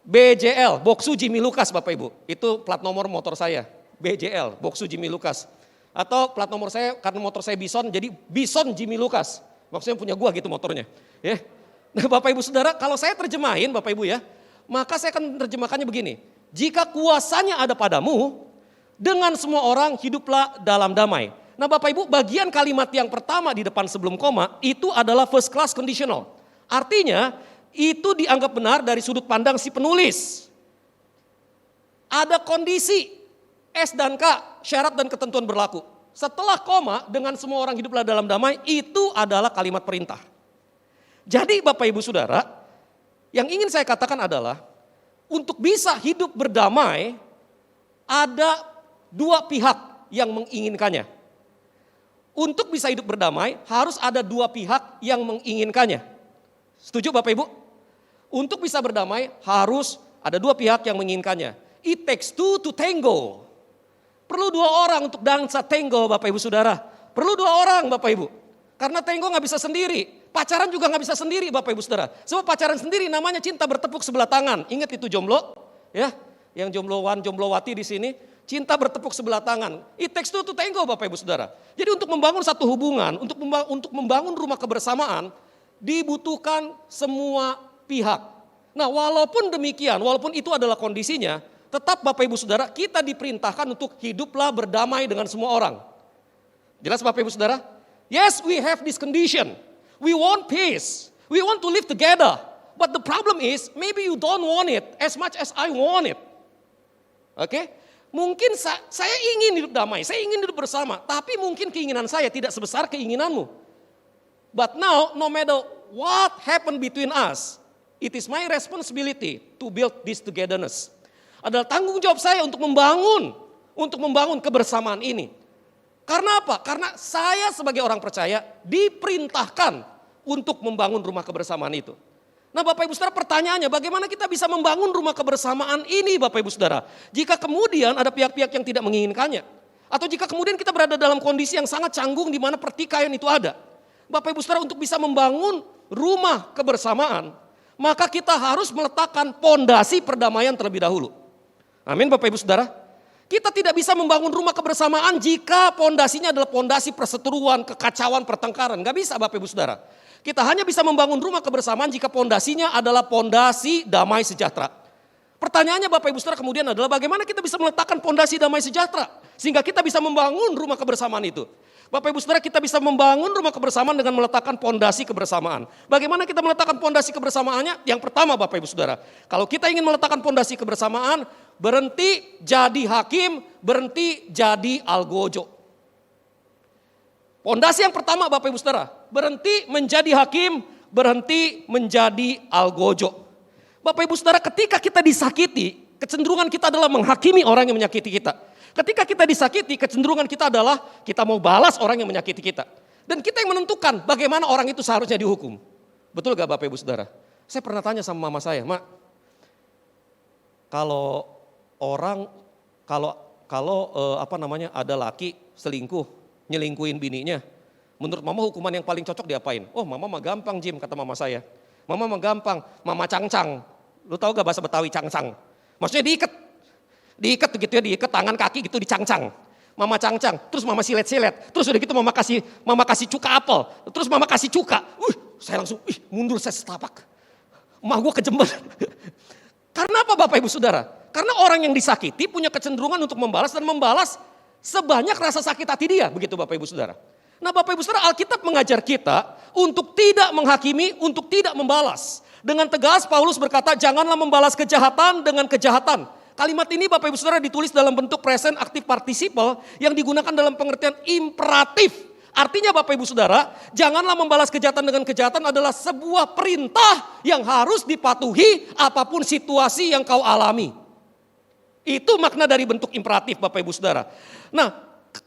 BJL, Boksu Jimmy Lucas Bapak Ibu. Itu plat nomor motor saya. BJL, Boksu Jimmy Lucas. Atau plat nomor saya karena motor saya Bison, jadi Bison Jimmy Lucas. Maksudnya punya gua gitu motornya. Ya. Nah Bapak Ibu Saudara, kalau saya terjemahin Bapak Ibu ya, maka saya akan menerjemahkannya begini. Jika kuasanya ada padamu, dengan semua orang hiduplah dalam damai. Nah Bapak Ibu, bagian kalimat yang pertama di depan sebelum koma, itu adalah first class conditional. Artinya, itu dianggap benar dari sudut pandang si penulis. Ada kondisi S dan K, syarat dan ketentuan berlaku. Setelah koma, dengan semua orang hiduplah dalam damai, itu adalah kalimat perintah. Jadi Bapak Ibu Saudara, yang ingin saya katakan adalah, untuk bisa hidup berdamai, ada dua pihak yang menginginkannya. Untuk bisa hidup berdamai, harus ada dua pihak yang menginginkannya. Setuju Bapak Ibu? Untuk bisa berdamai, harus ada dua pihak yang menginginkannya. It takes two to tango. Perlu dua orang untuk dansa tango Bapak Ibu Saudara. Perlu dua orang Bapak Ibu. Karena tango gak bisa sendiri. Pacaran juga gak bisa sendiri Bapak Ibu Saudara. Sebab pacaran sendiri namanya cinta bertepuk sebelah tangan. Ingat itu jomblo? Ya, yang jomblowan, jomblowati di sini. Cinta bertepuk sebelah tangan. It takes two to tango Bapak Ibu Saudara. Jadi untuk membangun satu hubungan, untuk membangun rumah kebersamaan, dibutuhkan semua pihak. Nah walaupun demikian, walaupun itu adalah kondisinya, tetap Bapak Ibu Saudara, kita diperintahkan untuk hiduplah berdamai dengan semua orang. Jelas Bapak Ibu Saudara? Yes, we have this condition. We want peace. We want to live together. But the problem is, maybe you don't want it as much as I want it. Oke? Mungkin saya ingin hidup damai, saya ingin hidup bersama. Tapi mungkin keinginan saya tidak sebesar keinginanmu. But now, no matter what happened between us, it is my responsibility to build this togetherness. Adalah tanggung jawab saya untuk membangun kebersamaan ini. Karena apa? Karena saya sebagai orang percaya diperintahkan untuk membangun rumah kebersamaan itu. Nah Bapak Ibu Saudara, pertanyaannya bagaimana kita bisa membangun rumah kebersamaan ini Bapak Ibu Saudara? Jika kemudian ada pihak-pihak yang tidak menginginkannya. Atau jika kemudian kita berada dalam kondisi yang sangat canggung di mana pertikaian itu ada. Bapak Ibu Saudara, untuk bisa membangun rumah kebersamaan, maka kita harus meletakkan pondasi perdamaian terlebih dahulu. Amin Bapak Ibu Saudara. Kita tidak bisa membangun rumah kebersamaan jika pondasinya adalah pondasi perseteruan, kekacauan, pertengkaran. Gak bisa Bapak Ibu Saudara. Kita hanya bisa membangun rumah kebersamaan jika pondasinya adalah pondasi damai sejahtera. Pertanyaannya Bapak Ibu Saudara kemudian adalah bagaimana kita bisa meletakkan pondasi damai sejahtera. Sehingga kita bisa membangun rumah kebersamaan itu. Bapak Ibu Saudara, kita bisa membangun rumah kebersamaan dengan meletakkan pondasi kebersamaan. Bagaimana kita meletakkan pondasi kebersamaannya? Yang pertama Bapak Ibu Saudara, kalau kita ingin meletakkan pondasi kebersamaan, berhenti jadi hakim, berhenti jadi algojo. Pondasi yang pertama Bapak Ibu Saudara, berhenti menjadi hakim, berhenti menjadi algojo. Bapak Ibu Saudara, ketika kita disakiti, kecenderungan kita adalah menghakimi orang yang menyakiti kita. Ketika kita disakiti, kecenderungan kita adalah kita mau balas orang yang menyakiti kita. Dan kita yang menentukan bagaimana orang itu seharusnya dihukum. Betul gak Bapak Ibu Saudara? Saya pernah tanya sama mama saya, Mak, kalau ada laki selingkuh, nyelingkuhin bininya, menurut mama hukuman yang paling cocok diapain? Oh mama mah gampang Jim, kata mama saya. Mama mah gampang, mama cangcang. Lu tahu gak bahasa Betawi cangcang? Maksudnya diikat gitu ya, diikat tangan kaki gitu dicangcang. Mama cangcang, terus mama silet-silet. Terus udah gitu mama kasih cuka apel. Terus mama kasih cuka. Saya langsung mundur saya setapak. Emak gue kejember. Karena apa Bapak Ibu Saudara? Karena orang yang disakiti punya kecenderungan untuk membalas dan membalas sebanyak rasa sakit hati dia. Begitu Bapak Ibu Saudara. Nah Bapak Ibu Saudara, Alkitab mengajar kita untuk tidak menghakimi, untuk tidak membalas. Dengan tegas Paulus berkata, janganlah membalas kejahatan dengan kejahatan. Kalimat ini Bapak Ibu Saudara ditulis dalam bentuk present active participle yang digunakan dalam pengertian imperatif. Artinya Bapak Ibu Saudara, janganlah membalas kejahatan dengan kejahatan adalah sebuah perintah yang harus dipatuhi apapun situasi yang kau alami. Itu makna dari bentuk imperatif Bapak Ibu Saudara. Nah,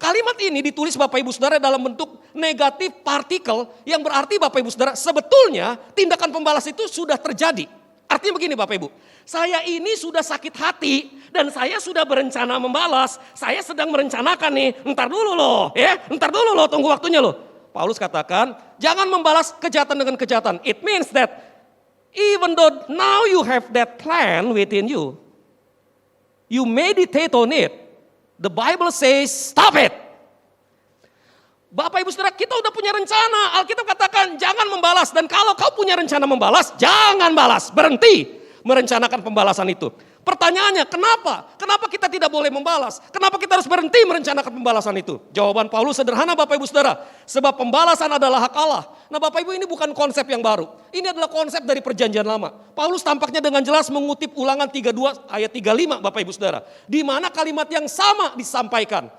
kalimat ini ditulis Bapak Ibu Saudara dalam bentuk negatif partikel yang berarti Bapak Ibu Saudara sebetulnya tindakan pembalas itu sudah terjadi. Artinya begini Bapak Ibu, saya ini sudah sakit hati dan saya sudah berencana membalas. Saya sedang merencanakan nih, entar dulu loh, tunggu waktunya loh. Paulus katakan, jangan membalas kejahatan dengan kejahatan. It means that even though now you have that plan within you, you meditate on it. The Bible says, stop it. Bapak Ibu Saudara, kita udah punya rencana. Alkitab katakan jangan membalas. Dan kalau kau punya rencana membalas, jangan balas. Berhenti merencanakan pembalasan itu. Pertanyaannya, kenapa? Kenapa kita tidak boleh membalas? Kenapa kita harus berhenti merencanakan pembalasan itu? Jawaban Paulus sederhana Bapak Ibu Saudara. Sebab pembalasan adalah hak Allah. Nah Bapak Ibu, ini bukan konsep yang baru. Ini adalah konsep dari perjanjian lama. Paulus tampaknya dengan jelas mengutip Ulangan 32 ayat 35 Bapak Ibu Saudara. Di mana kalimat yang sama disampaikan.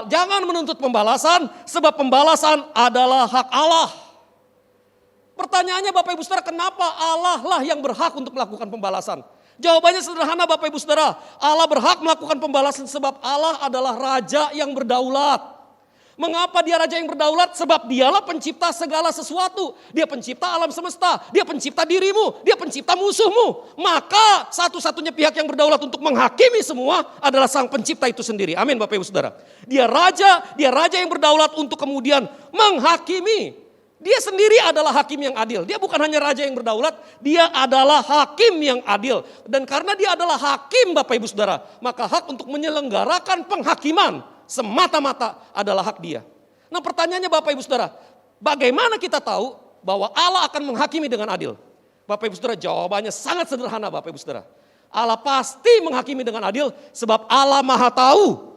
Jangan menuntut pembalasan sebab pembalasan adalah hak Allah. Pertanyaannya Bapak Ibu Saudara, kenapa Allah lah yang berhak untuk melakukan pembalasan? Jawabannya sederhana Bapak Ibu Saudara. Allah berhak melakukan pembalasan sebab Allah adalah raja yang berdaulat. Mengapa dia raja yang berdaulat? Sebab dialah pencipta segala sesuatu. Dia pencipta alam semesta. Dia pencipta dirimu. Dia pencipta musuhmu. Maka satu-satunya pihak yang berdaulat untuk menghakimi semua adalah sang pencipta itu sendiri. Amin Bapak Ibu Saudara. Dia raja yang berdaulat untuk kemudian menghakimi. Dia sendiri adalah hakim yang adil. Dia bukan hanya raja yang berdaulat, dia adalah hakim yang adil. Dan karena dia adalah hakim Bapak Ibu Saudara, maka hak untuk menyelenggarakan penghakiman semata-mata adalah hak dia. Nah pertanyaannya Bapak Ibu Saudara, bagaimana kita tahu bahwa Allah akan menghakimi dengan adil? Bapak Ibu Saudara, jawabannya sangat sederhana Bapak Ibu Saudara. Allah pasti menghakimi dengan adil sebab Allah Maha Tahu.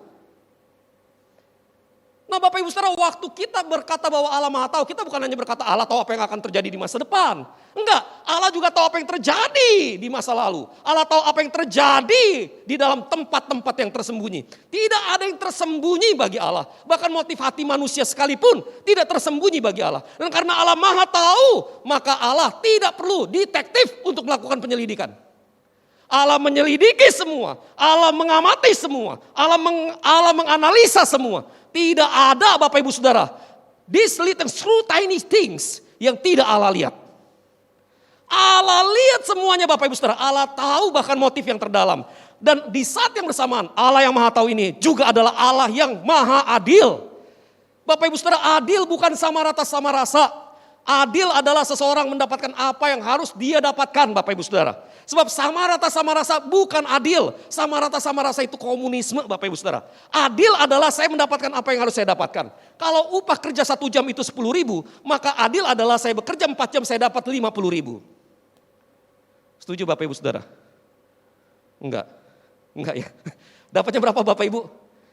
Nah Bapak Ibu Saudara, waktu kita berkata bahwa Allah Maha Tahu, kita bukan hanya berkata Allah tahu apa yang akan terjadi di masa depan. Enggak, Allah juga tahu apa yang terjadi di masa lalu. Allah tahu apa yang terjadi di dalam tempat-tempat yang tersembunyi. Tidak ada yang tersembunyi bagi Allah. Bahkan motif hati manusia sekalipun tidak tersembunyi bagi Allah. Dan karena Allah Maha Tahu, maka Allah tidak perlu detektif untuk melakukan penyelidikan. Allah menyelidiki semua, Allah mengamati semua, Allah menganalisa semua. Tidak ada Bapak Ibu Saudara, these little tiny things yang tidak Allah lihat. Allah lihat semuanya Bapak Ibu Saudara, Allah tahu bahkan motif yang terdalam. Dan di saat yang bersamaan Allah yang Maha Tahu ini juga adalah Allah yang Maha Adil. Bapak Ibu Saudara, adil bukan sama rata sama rasa. Adil adalah seseorang mendapatkan apa yang harus dia dapatkan Bapak Ibu Saudara. Sebab sama rasa bukan adil. Sama rasa itu komunisme Bapak Ibu Saudara. Adil adalah saya mendapatkan apa yang harus saya dapatkan. Kalau upah kerja 1 jam itu 10.000, maka adil adalah saya bekerja 4 jam saya dapat 50.000. Setuju Bapak Ibu Saudara? Enggak ya. Dapatnya berapa Bapak Ibu?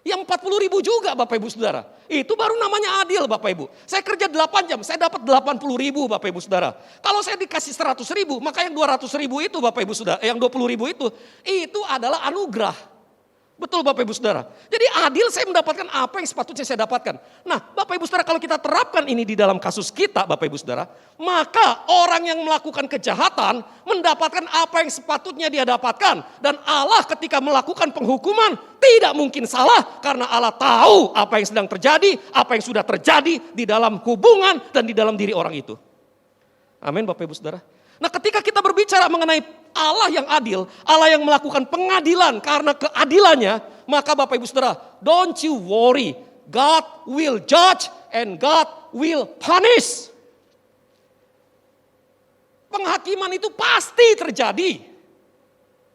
Yang 40.000 juga Bapak Ibu Saudara. Itu baru namanya adil Bapak Ibu. Saya kerja 8 jam, saya dapat 80.000 Bapak Ibu Saudara. Kalau saya dikasih 100.000, maka yang 200.000 itu Bapak Ibu Saudara, yang 20.000 itu adalah anugerah. Betul Bapak Ibu Saudara. Jadi adil saya mendapatkan apa yang sepatutnya saya dapatkan. Nah Bapak Ibu Saudara, kalau kita terapkan ini di dalam kasus kita Bapak Ibu Saudara, maka orang yang melakukan kejahatan mendapatkan apa yang sepatutnya dia dapatkan. Dan Allah ketika melakukan penghukuman tidak mungkin salah karena Allah tahu apa yang sedang terjadi, apa yang sudah terjadi di dalam hubungan dan di dalam diri orang itu. Amin Bapak Ibu Saudara. Nah ketika kita berbicara mengenai Allah yang adil, Allah yang melakukan pengadilan karena keadilannya, maka Bapak Ibu Saudara, don't you worry, God will judge and God will punish. Penghakiman itu pasti terjadi,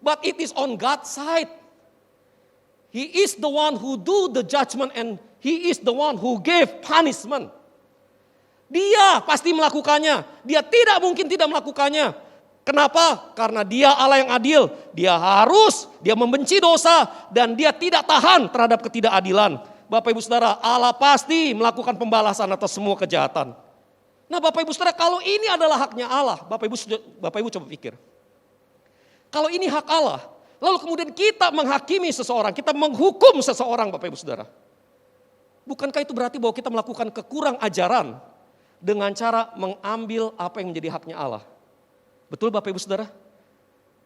but it is on God's side. He is the one who do the judgment and He is the one who gave punishment. Dia pasti melakukannya. Dia tidak mungkin tidak melakukannya. Kenapa? Karena dia Allah yang adil. Dia membenci dosa dan dia tidak tahan terhadap ketidakadilan. Bapak Ibu Saudara, Allah pasti melakukan pembalasan atas semua kejahatan. Nah Bapak Ibu Saudara, kalau ini adalah haknya Allah, Bapak Ibu coba pikir. Kalau ini hak Allah, lalu kemudian kita menghakimi seseorang, kita menghukum seseorang Bapak Ibu Saudara. Bukankah itu berarti bahwa kita melakukan kekurang ajaran dengan cara mengambil apa yang menjadi haknya Allah? Betul Bapak Ibu Saudara?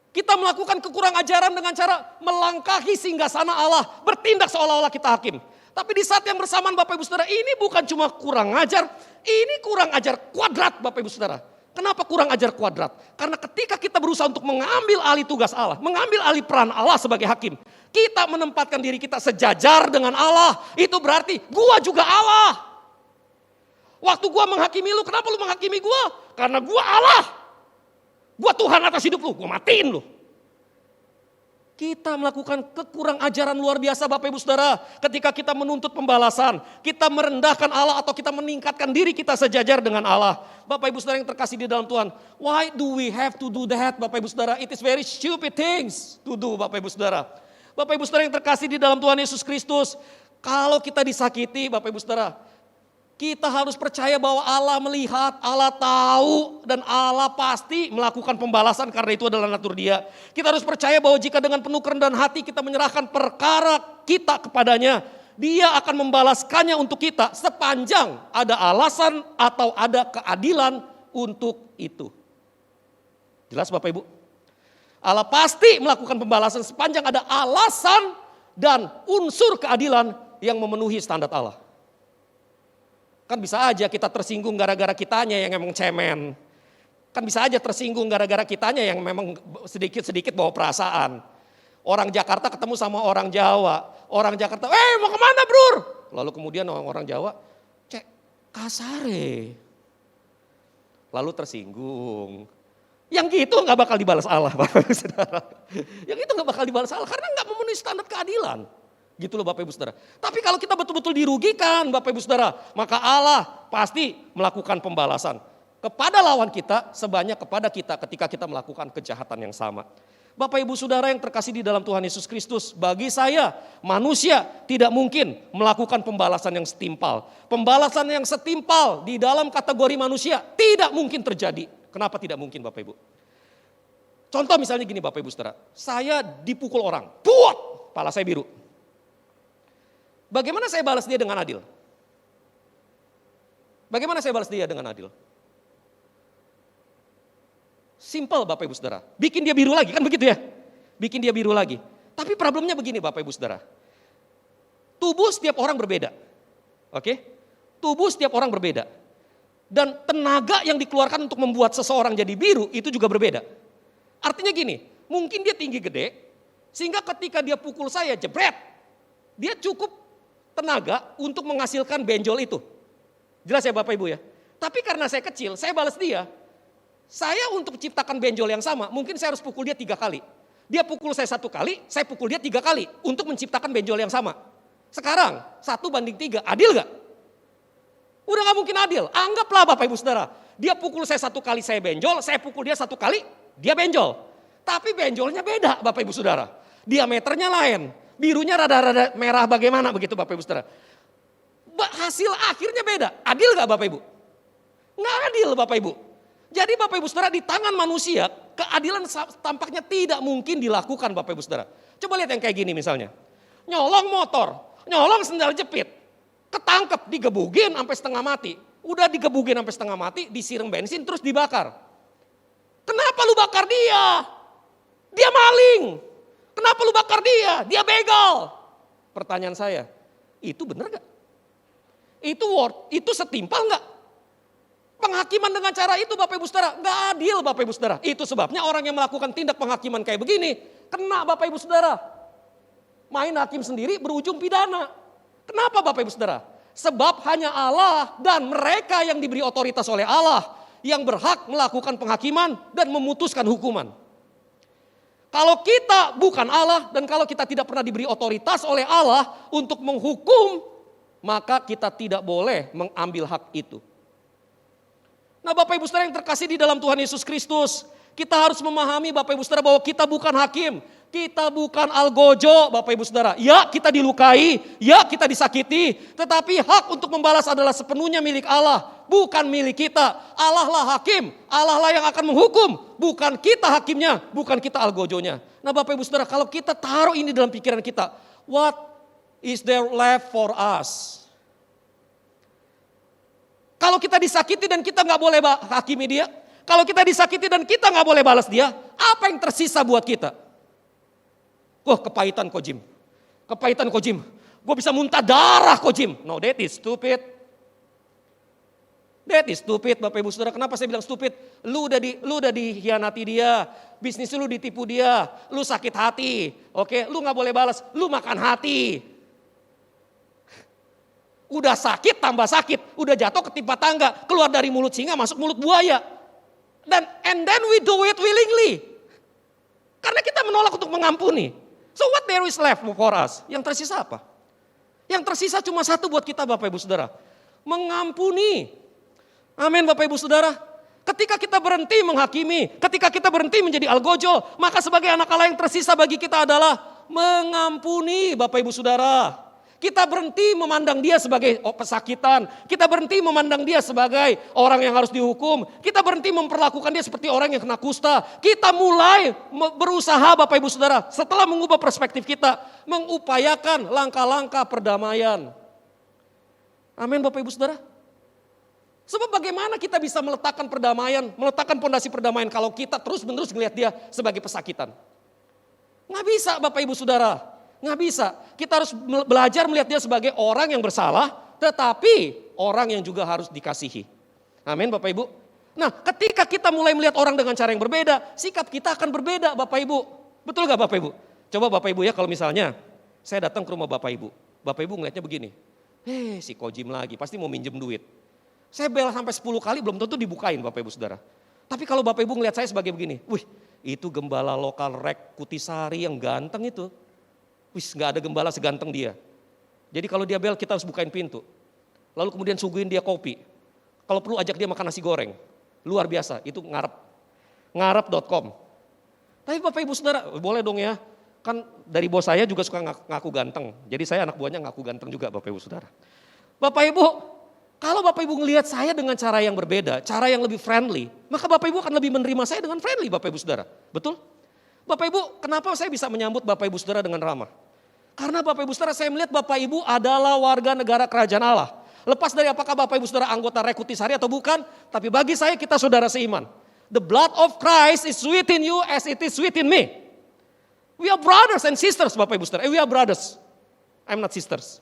Kita melakukan kekurang ajaran dengan cara melangkahi singgasana Allah, bertindak seolah-olah kita hakim. Tapi di saat yang bersamaan Bapak Ibu Saudara, ini bukan cuma kurang ajar, ini kurang ajar kuadrat Bapak Ibu Saudara. Kenapa kurang ajar kuadrat? Karena ketika kita berusaha untuk mengambil alih tugas Allah, mengambil alih peran Allah sebagai hakim, kita menempatkan diri kita sejajar dengan Allah, itu berarti gua juga Allah. Waktu gua menghakimi lu, kenapa lu menghakimi gua? Karena gua Allah. Gua Tuhan atas hidup lu, gua matiin lu. Kita melakukan kekurang ajaran luar biasa Bapak Ibu Saudara. Ketika kita menuntut pembalasan, kita merendahkan Allah atau kita meningkatkan diri kita sejajar dengan Allah. Bapak Ibu Saudara yang terkasih di dalam Tuhan. Why do we have to do that Bapak Ibu Saudara? It is very stupid things to do Bapak Ibu Saudara. Bapak Ibu Saudara yang terkasih di dalam Tuhan Yesus Kristus. Kalau kita disakiti Bapak Ibu Saudara, kita harus percaya bahwa Allah melihat, Allah tahu, dan Allah pasti melakukan pembalasan karena itu adalah natur Dia. Kita harus percaya bahwa jika dengan penuh kerendahan hati kita menyerahkan perkara kita kepadanya, Dia akan membalaskannya untuk kita sepanjang ada alasan atau ada keadilan untuk itu. Jelas Bapak Ibu? Allah pasti melakukan pembalasan sepanjang ada alasan dan unsur keadilan yang memenuhi standar Allah. Kan bisa aja kita tersinggung gara-gara kitanya yang emang cemen. Kan bisa aja tersinggung gara-gara kitanya yang memang sedikit-sedikit bawa perasaan. Orang Jakarta ketemu sama orang Jawa. Orang Jakarta, mau kemana bro? Lalu kemudian orang Jawa, cek kasare. Lalu tersinggung. Yang gitu gak bakal dibalas Allah Bapak Ibu Saudara. Yang itu gak bakal dibalas Allah karena gak memenuhi standar keadilan. Gitu loh Bapak Ibu Saudara. Tapi kalau kita betul-betul dirugikan Bapak Ibu Saudara, maka Allah pasti melakukan pembalasan kepada lawan kita sebanyak kepada kita ketika kita melakukan kejahatan yang sama. Bapak Ibu Saudara yang terkasih di dalam Tuhan Yesus Kristus, bagi saya manusia tidak mungkin melakukan pembalasan yang setimpal. Pembalasan yang setimpal di dalam kategori manusia tidak mungkin terjadi. Kenapa tidak mungkin Bapak Ibu? Contoh misalnya gini Bapak Ibu Saudara, saya dipukul orang, puat, kepala saya biru. Bagaimana saya balas dia dengan adil? Bagaimana saya balas dia dengan adil? Simple Bapak Ibu Saudara. Bikin dia biru lagi, kan begitu ya? Bikin dia biru lagi. Tapi problemnya begini Bapak Ibu Saudara. Tubuh setiap orang berbeda. Oke? Tubuh setiap orang berbeda. Dan tenaga yang dikeluarkan untuk membuat seseorang jadi biru itu juga berbeda. Artinya gini, mungkin dia tinggi gede, sehingga ketika dia pukul saya jebret, dia cukup tenaga untuk menghasilkan benjol itu. Jelas ya Bapak Ibu ya. Tapi karena saya kecil, saya balas dia. Saya untuk menciptakan benjol yang sama, mungkin saya harus pukul dia 3 kali. Dia pukul saya 1 kali, saya pukul dia 3 kali untuk menciptakan benjol yang sama. Sekarang 1:3, adil gak? Udah gak mungkin adil. Anggaplah Bapak Ibu Saudara, dia pukul saya 1 kali saya benjol, saya pukul dia 1 kali, dia benjol. Tapi benjolnya beda Bapak Ibu Saudara. Diameternya lain. Birunya rada-rada merah bagaimana begitu Bapak Ibu Saudara. Hasil akhirnya beda. Adil gak Bapak Ibu? Nggak adil Bapak Ibu. Jadi Bapak Ibu Saudara di tangan manusia keadilan tampaknya tidak mungkin dilakukan Bapak Ibu Saudara. Coba lihat yang kayak gini misalnya. Nyolong motor, nyolong sendal jepit. Ketangkep, digebugin sampai setengah mati. Udah digebugin sampai setengah mati, disiram bensin terus dibakar. Kenapa lu bakar dia? Dia maling. Kenapa lu bakar dia? Dia begal. Pertanyaan saya, itu benar gak? Itu setimpal gak? Penghakiman dengan cara itu Bapak Ibu Saudara, gak adil Bapak Ibu Saudara. Itu sebabnya orang yang melakukan tindak penghakiman kayak begini, kena Bapak Ibu Saudara. Main hakim sendiri berujung pidana. Kenapa Bapak Ibu Saudara? Sebab hanya Allah dan mereka yang diberi otoritas oleh Allah yang berhak melakukan penghakiman dan memutuskan hukuman. Kalau kita bukan Allah dan kalau kita tidak pernah diberi otoritas oleh Allah untuk menghukum, maka kita tidak boleh mengambil hak itu. Nah Bapak Ibu Saudara yang terkasih di dalam Tuhan Yesus Kristus, kita harus memahami Bapak Ibu Saudara bahwa kita bukan hakim. Kita bukan algojo Bapak Ibu Saudara. Ya kita dilukai, ya kita disakiti. Tetapi hak untuk membalas adalah sepenuhnya milik Allah. Bukan milik kita. Allah lah hakim, Allah lah yang akan menghukum. Bukan kita hakimnya, bukan kita algojonya. Nah Bapak Ibu Saudara, kalau kita taruh ini dalam pikiran kita. What is there left for us? Kalau kita disakiti dan kita nggak boleh hakimi dia, kalau kita disakiti dan kita nggak boleh balas dia, apa yang tersisa buat kita? Wah, kepahitan kok Jim. Kepahitan kok Jim. Gue bisa muntah darah kok Jim. No, that is stupid. That is stupid Bapak Ibu Saudara. Kenapa saya bilang stupid? Lu udah dihianati dia. Bisnis lu ditipu dia. Lu sakit hati. Oke, lu nggak boleh balas. Lu makan hati. Udah sakit tambah sakit. Udah jatuh ketimpa tangga. Keluar dari mulut singa masuk mulut buaya. And then we do it willingly. Karena kita menolak untuk mengampuni. So what there is left for us? Yang tersisa apa? Yang tersisa cuma satu buat kita Bapak Ibu Saudara. Mengampuni. Amin Bapak Ibu Saudara. Ketika kita berhenti menghakimi, ketika kita berhenti menjadi algojo, maka sebagai anak Allah yang tersisa bagi kita adalah mengampuni Bapak Ibu Saudara. Kita berhenti memandang dia sebagai pesakitan. Kita berhenti memandang dia sebagai orang yang harus dihukum. Kita berhenti memperlakukan dia seperti orang yang kena kusta. Kita mulai berusaha Bapak Ibu Saudara. Setelah mengubah perspektif kita. Mengupayakan langkah-langkah perdamaian. Amin Bapak Ibu Saudara. Sebab bagaimana kita bisa meletakkan perdamaian. Meletakkan pondasi perdamaian kalau kita terus-menerus melihat dia sebagai pesakitan. Nggak bisa Bapak Ibu Saudara. Nggak bisa. Kita harus belajar melihat dia sebagai orang yang bersalah, tetapi orang yang juga harus dikasihi. Amin Bapak Ibu. Nah ketika kita mulai melihat orang dengan cara yang berbeda, sikap kita akan berbeda Bapak Ibu. Betul gak Bapak Ibu? Coba Bapak Ibu ya kalau misalnya saya datang ke rumah Bapak Ibu. Bapak Ibu ngeliatnya begini, si Kojim lagi pasti mau minjem duit. Saya bela sampai 10 kali belum tentu dibukain Bapak Ibu Saudara. Tapi kalau Bapak Ibu ngeliat saya sebagai begini, itu gembala lokal Rek Kutisari yang ganteng itu. Gak ada gembala seganteng dia. Jadi kalau dia bel kita harus bukain pintu. Lalu kemudian suguhin dia kopi. Kalau perlu ajak dia makan nasi goreng. Luar biasa, itu ngarep. Ngarep.com. Tapi Bapak Ibu Saudara, boleh dong ya. Kan dari bos saya juga suka ngaku ganteng. Jadi saya anak buahnya ngaku ganteng juga Bapak Ibu Saudara. Bapak Ibu, kalau Bapak Ibu ngelihat saya dengan cara yang berbeda, cara yang lebih friendly, maka Bapak Ibu akan lebih menerima saya dengan friendly Bapak Ibu Saudara. Betul? Bapak Ibu, kenapa saya bisa menyambut Bapak Ibu Saudara dengan ramah? Karena Bapak Ibu Saudara saya melihat Bapak Ibu adalah warga negara kerajaan Allah. Lepas dari apakah Bapak Ibu Saudara anggota Rek Kutisari atau bukan, tapi bagi saya kita saudara seiman. The blood of Christ is within you as it is within me. We are brothers and sisters Bapak Ibu Saudara. We are brothers. I'm not sisters.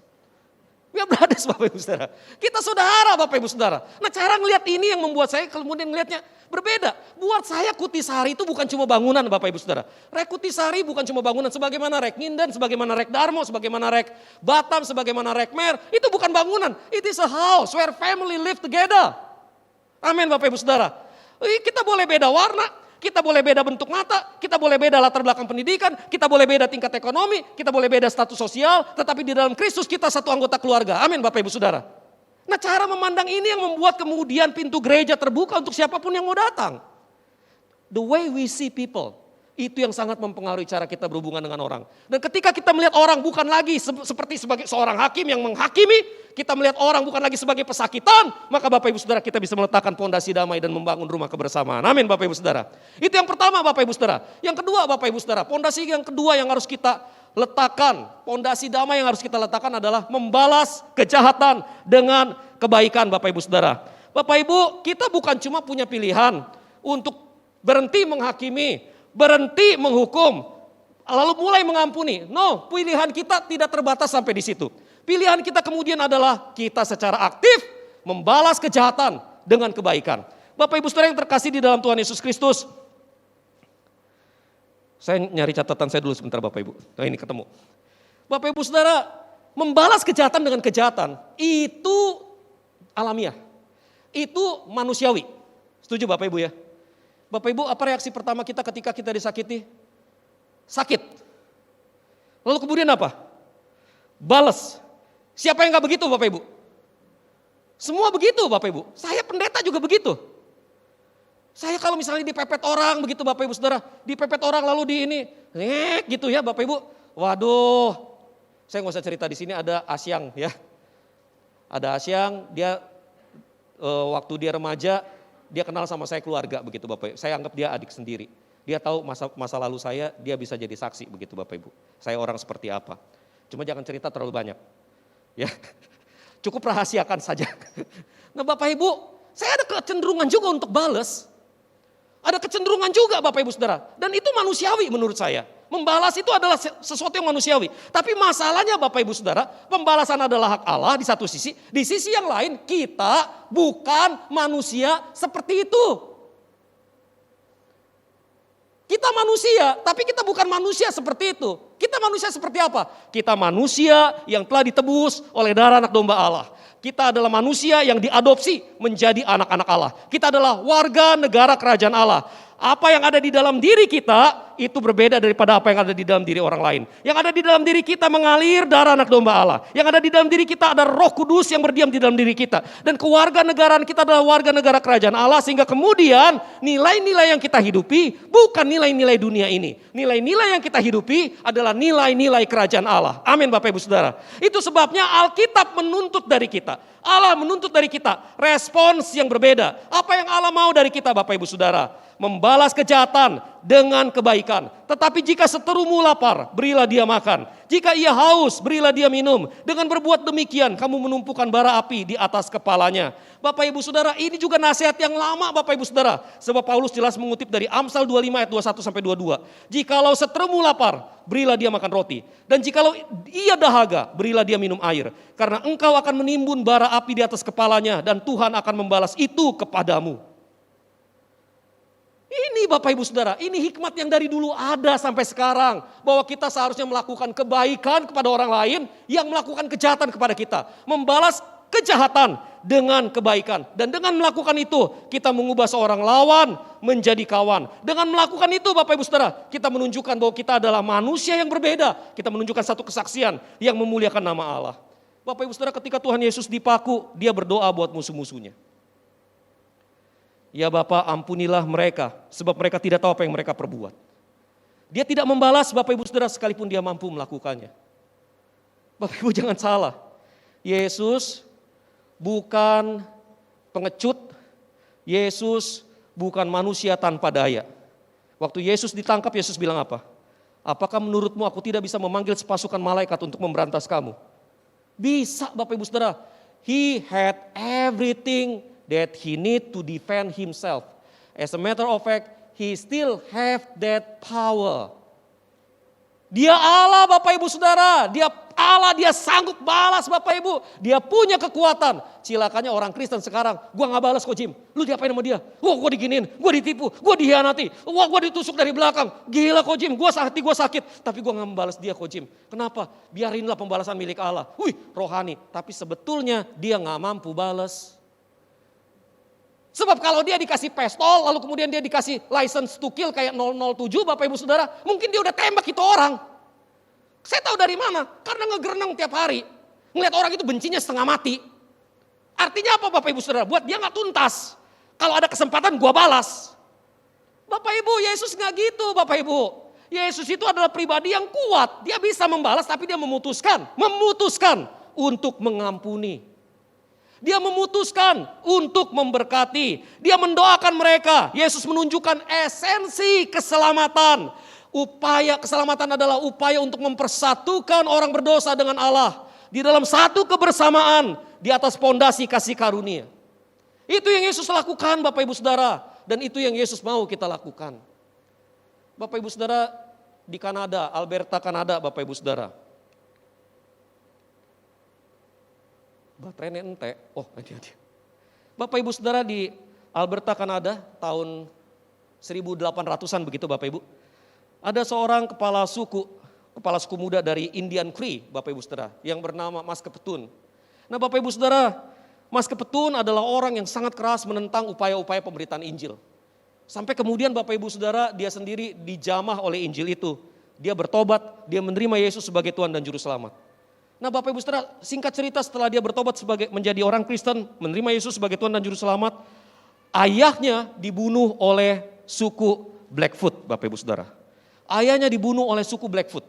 We are brothers Bapak Ibu Saudara. Kita saudara Bapak Ibu Saudara. Nah cara ngelihat ini yang membuat saya kemudian ngelihatnya berbeda. Buat saya Kutisari itu bukan cuma bangunan Bapak Ibu Saudara. Rek Kutisari bukan cuma bangunan sebagaimana Rek Ngindan, sebagaimana Rek Darmo, sebagaimana Rek Batam, sebagaimana Rek Mer. Itu bukan bangunan. It is a house where family live together. Amin Bapak Ibu Saudara. Kita boleh beda warna, kita boleh beda bentuk mata, kita boleh beda latar belakang pendidikan, kita boleh beda tingkat ekonomi, kita boleh beda status sosial, tetapi di dalam Kristus kita satu anggota keluarga. Amin Bapak Ibu Saudara. Nah cara memandang ini yang membuat kemudian pintu gereja terbuka untuk siapapun yang mau datang. The way we see people, itu yang sangat mempengaruhi cara kita berhubungan dengan orang. Dan ketika kita melihat orang bukan lagi seperti sebagai seorang hakim yang menghakimi, kita melihat orang bukan lagi sebagai pesakitan, maka Bapak Ibu Saudara kita bisa meletakkan pondasi damai dan membangun rumah kebersamaan. Amin Bapak Ibu Saudara. Itu yang pertama Bapak Ibu Saudara. Yang kedua Bapak Ibu Saudara, pondasi yang kedua yang harus kita letakkan, pondasi damai yang harus kita letakkan adalah membalas kejahatan dengan kebaikan Bapak Ibu Saudara. Bapak Ibu, kita bukan cuma punya pilihan untuk berhenti menghakimi, berhenti menghukum, lalu mulai mengampuni. No, pilihan kita tidak terbatas sampai di situ. Pilihan kita kemudian adalah kita secara aktif membalas kejahatan dengan kebaikan. Bapak Ibu Saudara yang terkasih di dalam Tuhan Yesus Kristus. Saya nyari catatan saya dulu sebentar Bapak Ibu. Nah ini ketemu. Bapak Ibu Saudara, membalas kejahatan dengan kejahatan itu alamiah. Itu manusiawi. Setuju Bapak Ibu ya? Bapak Ibu, apa reaksi pertama kita ketika kita disakiti? Sakit. Lalu kemudian apa? Balas. Siapa yang gak begitu Bapak Ibu? Semua begitu Bapak Ibu. Saya pendeta juga begitu. Saya kalau misalnya dipepet orang begitu Bapak Ibu Saudara, dipepet orang lalu di ini, gitu ya Bapak Ibu. Waduh, saya nggak usah cerita, di sini ada Asyang ya. Ada Asyang, dia waktu dia remaja, dia kenal sama saya keluarga begitu Bapak Ibu. Saya anggap dia adik sendiri. Dia tahu masa lalu saya, dia bisa jadi saksi begitu Bapak Ibu. Saya orang seperti apa. Cuma jangan cerita terlalu banyak. Ya, cukup rahasiakan saja. Nah Bapak Ibu, saya ada kecenderungan juga untuk balas. Ada kecenderungan juga Bapak Ibu Saudara. Dan itu manusiawi menurut saya. Membalas itu adalah sesuatu yang manusiawi. Tapi masalahnya Bapak Ibu Saudara, pembalasan adalah hak Allah di satu sisi. Di sisi yang lain kita bukan manusia seperti itu. Kita manusia, tapi kita bukan manusia seperti itu. Kita manusia seperti apa? Kita manusia yang telah ditebus oleh darah anak domba Allah. Kita adalah manusia yang diadopsi menjadi anak-anak Allah. Kita adalah warga negara kerajaan Allah. Apa yang ada di dalam diri kita itu berbeda daripada apa yang ada di dalam diri orang lain. Yang ada di dalam diri kita mengalir darah anak domba Allah. Yang ada di dalam diri kita ada Roh Kudus yang berdiam di dalam diri kita. Dan kewarganegaraan kita adalah warga negara kerajaan Allah, sehingga kemudian nilai-nilai yang kita hidupi bukan nilai-nilai dunia ini. Nilai-nilai yang kita hidupi adalah nilai-nilai kerajaan Allah. Amin Bapak Ibu Saudara. Itu sebabnya Alkitab menuntut dari kita. Allah menuntut dari kita respons yang berbeda. Apa yang Allah mau dari kita Bapak Ibu Saudara? Membalas kejahatan dengan kebaikan. Tetapi jika seterumu lapar, berilah dia makan. Jika ia haus, berilah dia minum. Dengan berbuat demikian, kamu menumpukan bara api di atas kepalanya. Bapak Ibu Saudara, ini juga nasihat yang lama Bapak Ibu Saudara. Sebab Paulus jelas mengutip dari Amsal 25 ayat 21-22. Jikalau seterumu lapar, berilah dia makan roti. Dan jikalau ia dahaga, berilah dia minum air. Karena engkau akan menimbun bara api di atas kepalanya dan Tuhan akan membalas itu kepadamu. Ini Bapak Ibu Saudara, ini hikmat yang dari dulu ada sampai sekarang. Bahwa kita seharusnya melakukan kebaikan kepada orang lain yang melakukan kejahatan kepada kita. Membalas kejahatan dengan kebaikan. Dan dengan melakukan itu kita mengubah seorang lawan menjadi kawan. Dengan melakukan itu Bapak Ibu Saudara, kita menunjukkan bahwa kita adalah manusia yang berbeda. Kita menunjukkan satu kesaksian yang memuliakan nama Allah. Bapak Ibu Saudara, ketika Tuhan Yesus dipaku, dia berdoa buat musuh-musuhnya. Ya Bapa, ampunilah mereka, sebab mereka tidak tahu apa yang mereka perbuat. Dia tidak membalas Bapak Ibu Saudara sekalipun dia mampu melakukannya. Bapak Ibu jangan salah, Yesus bukan pengecut, Yesus bukan manusia tanpa daya. Waktu Yesus ditangkap, Yesus bilang apa? Apakah menurutmu aku tidak bisa memanggil sepasukan malaikat untuk memberantas kamu? Bisa Bapak Ibu Saudara, he had everything that he need to defend himself. As a matter of fact, he still have that power. Dia Allah Bapak Ibu Saudara, dia Allah, dia sanggup balas Bapak Ibu. Dia punya kekuatan. Cilakanya orang Kristen sekarang, gua gak balas kok Jim. Lu diapain sama dia? Wah gua diginiin, gua ditipu, gua dihianati. Wah gua ditusuk dari belakang. Gila kok Jim, gua sakit. Tapi gua gak membalas dia kok Jim. Kenapa? Biarinlah pembalasan milik Allah. Wih rohani, tapi sebetulnya dia gak mampu balas. Sebab kalau dia dikasih pistol, lalu kemudian dia dikasih license to kill kayak 007 Bapak Ibu Saudara, mungkin dia udah tembak itu orang. Saya tahu dari mana? Karena ngegerenang tiap hari. Ngeliat orang itu bencinya setengah mati. Artinya apa Bapak Ibu Saudara? Buat dia gak tuntas. Kalau ada kesempatan gua balas. Bapak Ibu, Yesus gak gitu Bapak Ibu. Yesus itu adalah pribadi yang kuat. Dia bisa membalas tapi dia memutuskan untuk mengampuni. Dia memutuskan untuk memberkati. Dia mendoakan mereka. Yesus menunjukkan esensi keselamatan. Upaya keselamatan adalah upaya untuk mempersatukan orang berdosa dengan Allah. Di dalam satu kebersamaan di atas pondasi kasih karunia. Itu yang Yesus lakukan Bapak Ibu Saudara. Dan itu yang Yesus mau kita lakukan. Bapak Ibu Saudara di Kanada, Alberta, Kanada Bapak Ibu Saudara. Baterainya ente. Oh, dia. Bapak Ibu Saudara di Alberta, Kanada tahun 1800-an begitu Bapak Ibu. Ada seorang kepala suku muda dari Indian Cree Bapak Ibu Saudara yang bernama Mas Kepetun. Nah Bapak Ibu Saudara, Mas Kepetun adalah orang yang sangat keras menentang upaya-upaya pemberitaan Injil. Sampai kemudian Bapak Ibu Saudara dia sendiri dijamah oleh Injil itu. Dia bertobat, dia menerima Yesus sebagai Tuhan dan Juru Selamat. Nah Bapak Ibu Saudara, singkat cerita setelah dia bertobat menjadi orang Kristen, menerima Yesus sebagai Tuhan dan Juru Selamat, Ayahnya dibunuh oleh suku Blackfoot, Bapak Ibu Saudara. Ayahnya dibunuh oleh suku Blackfoot.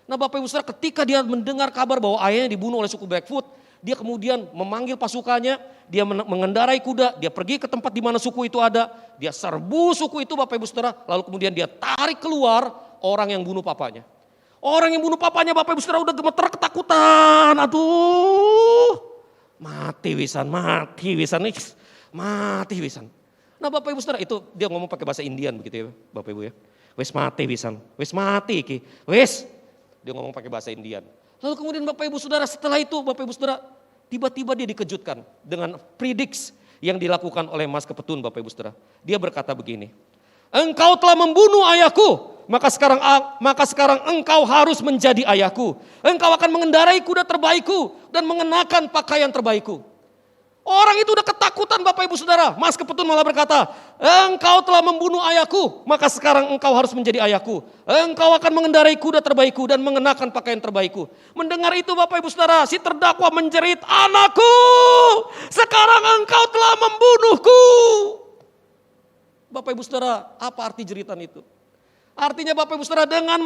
Nah Bapak Ibu Saudara, ketika dia mendengar kabar bahwa ayahnya dibunuh oleh suku Blackfoot, dia kemudian memanggil pasukannya, dia mengendarai kuda, dia pergi ke tempat di mana suku itu ada, dia serbu suku itu Bapak Ibu Saudara, lalu kemudian dia tarik keluar orang yang bunuh papanya. Orang yang bunuh papanya Bapak Ibu Saudara udah gemeter ketakutan, aduh mati wisan, mati wisan. Nah Bapak Ibu Saudara, itu dia ngomong pakai bahasa Indian begitu ya Bapak Ibu ya. Wes mati wisan, wes mati iki, wes. Dia ngomong pakai bahasa Indian. Lalu kemudian Bapak Ibu Saudara, setelah itu Bapak Ibu Saudara, tiba-tiba dia dikejutkan dengan prediks yang dilakukan oleh Mas Kepetun Bapak Ibu Saudara. Dia berkata begini, engkau telah membunuh ayahku, maka sekarang engkau harus menjadi ayahku. Engkau akan mengendarai kuda terbaikku dan mengenakan pakaian terbaikku. Orang itu udah ketakutan Bapak Ibu Saudara. Mas Kepetun malah berkata, engkau telah membunuh ayahku, maka sekarang engkau harus menjadi ayahku. Engkau akan mengendarai kuda terbaikku dan mengenakan pakaian terbaikku. Mendengar itu Bapak Ibu Saudara, si terdakwa menjerit, anakku, sekarang engkau telah membunuhku. Bapak Ibu Saudara, apa arti jeritan itu? Artinya Bapak Ibu Saudara, dengan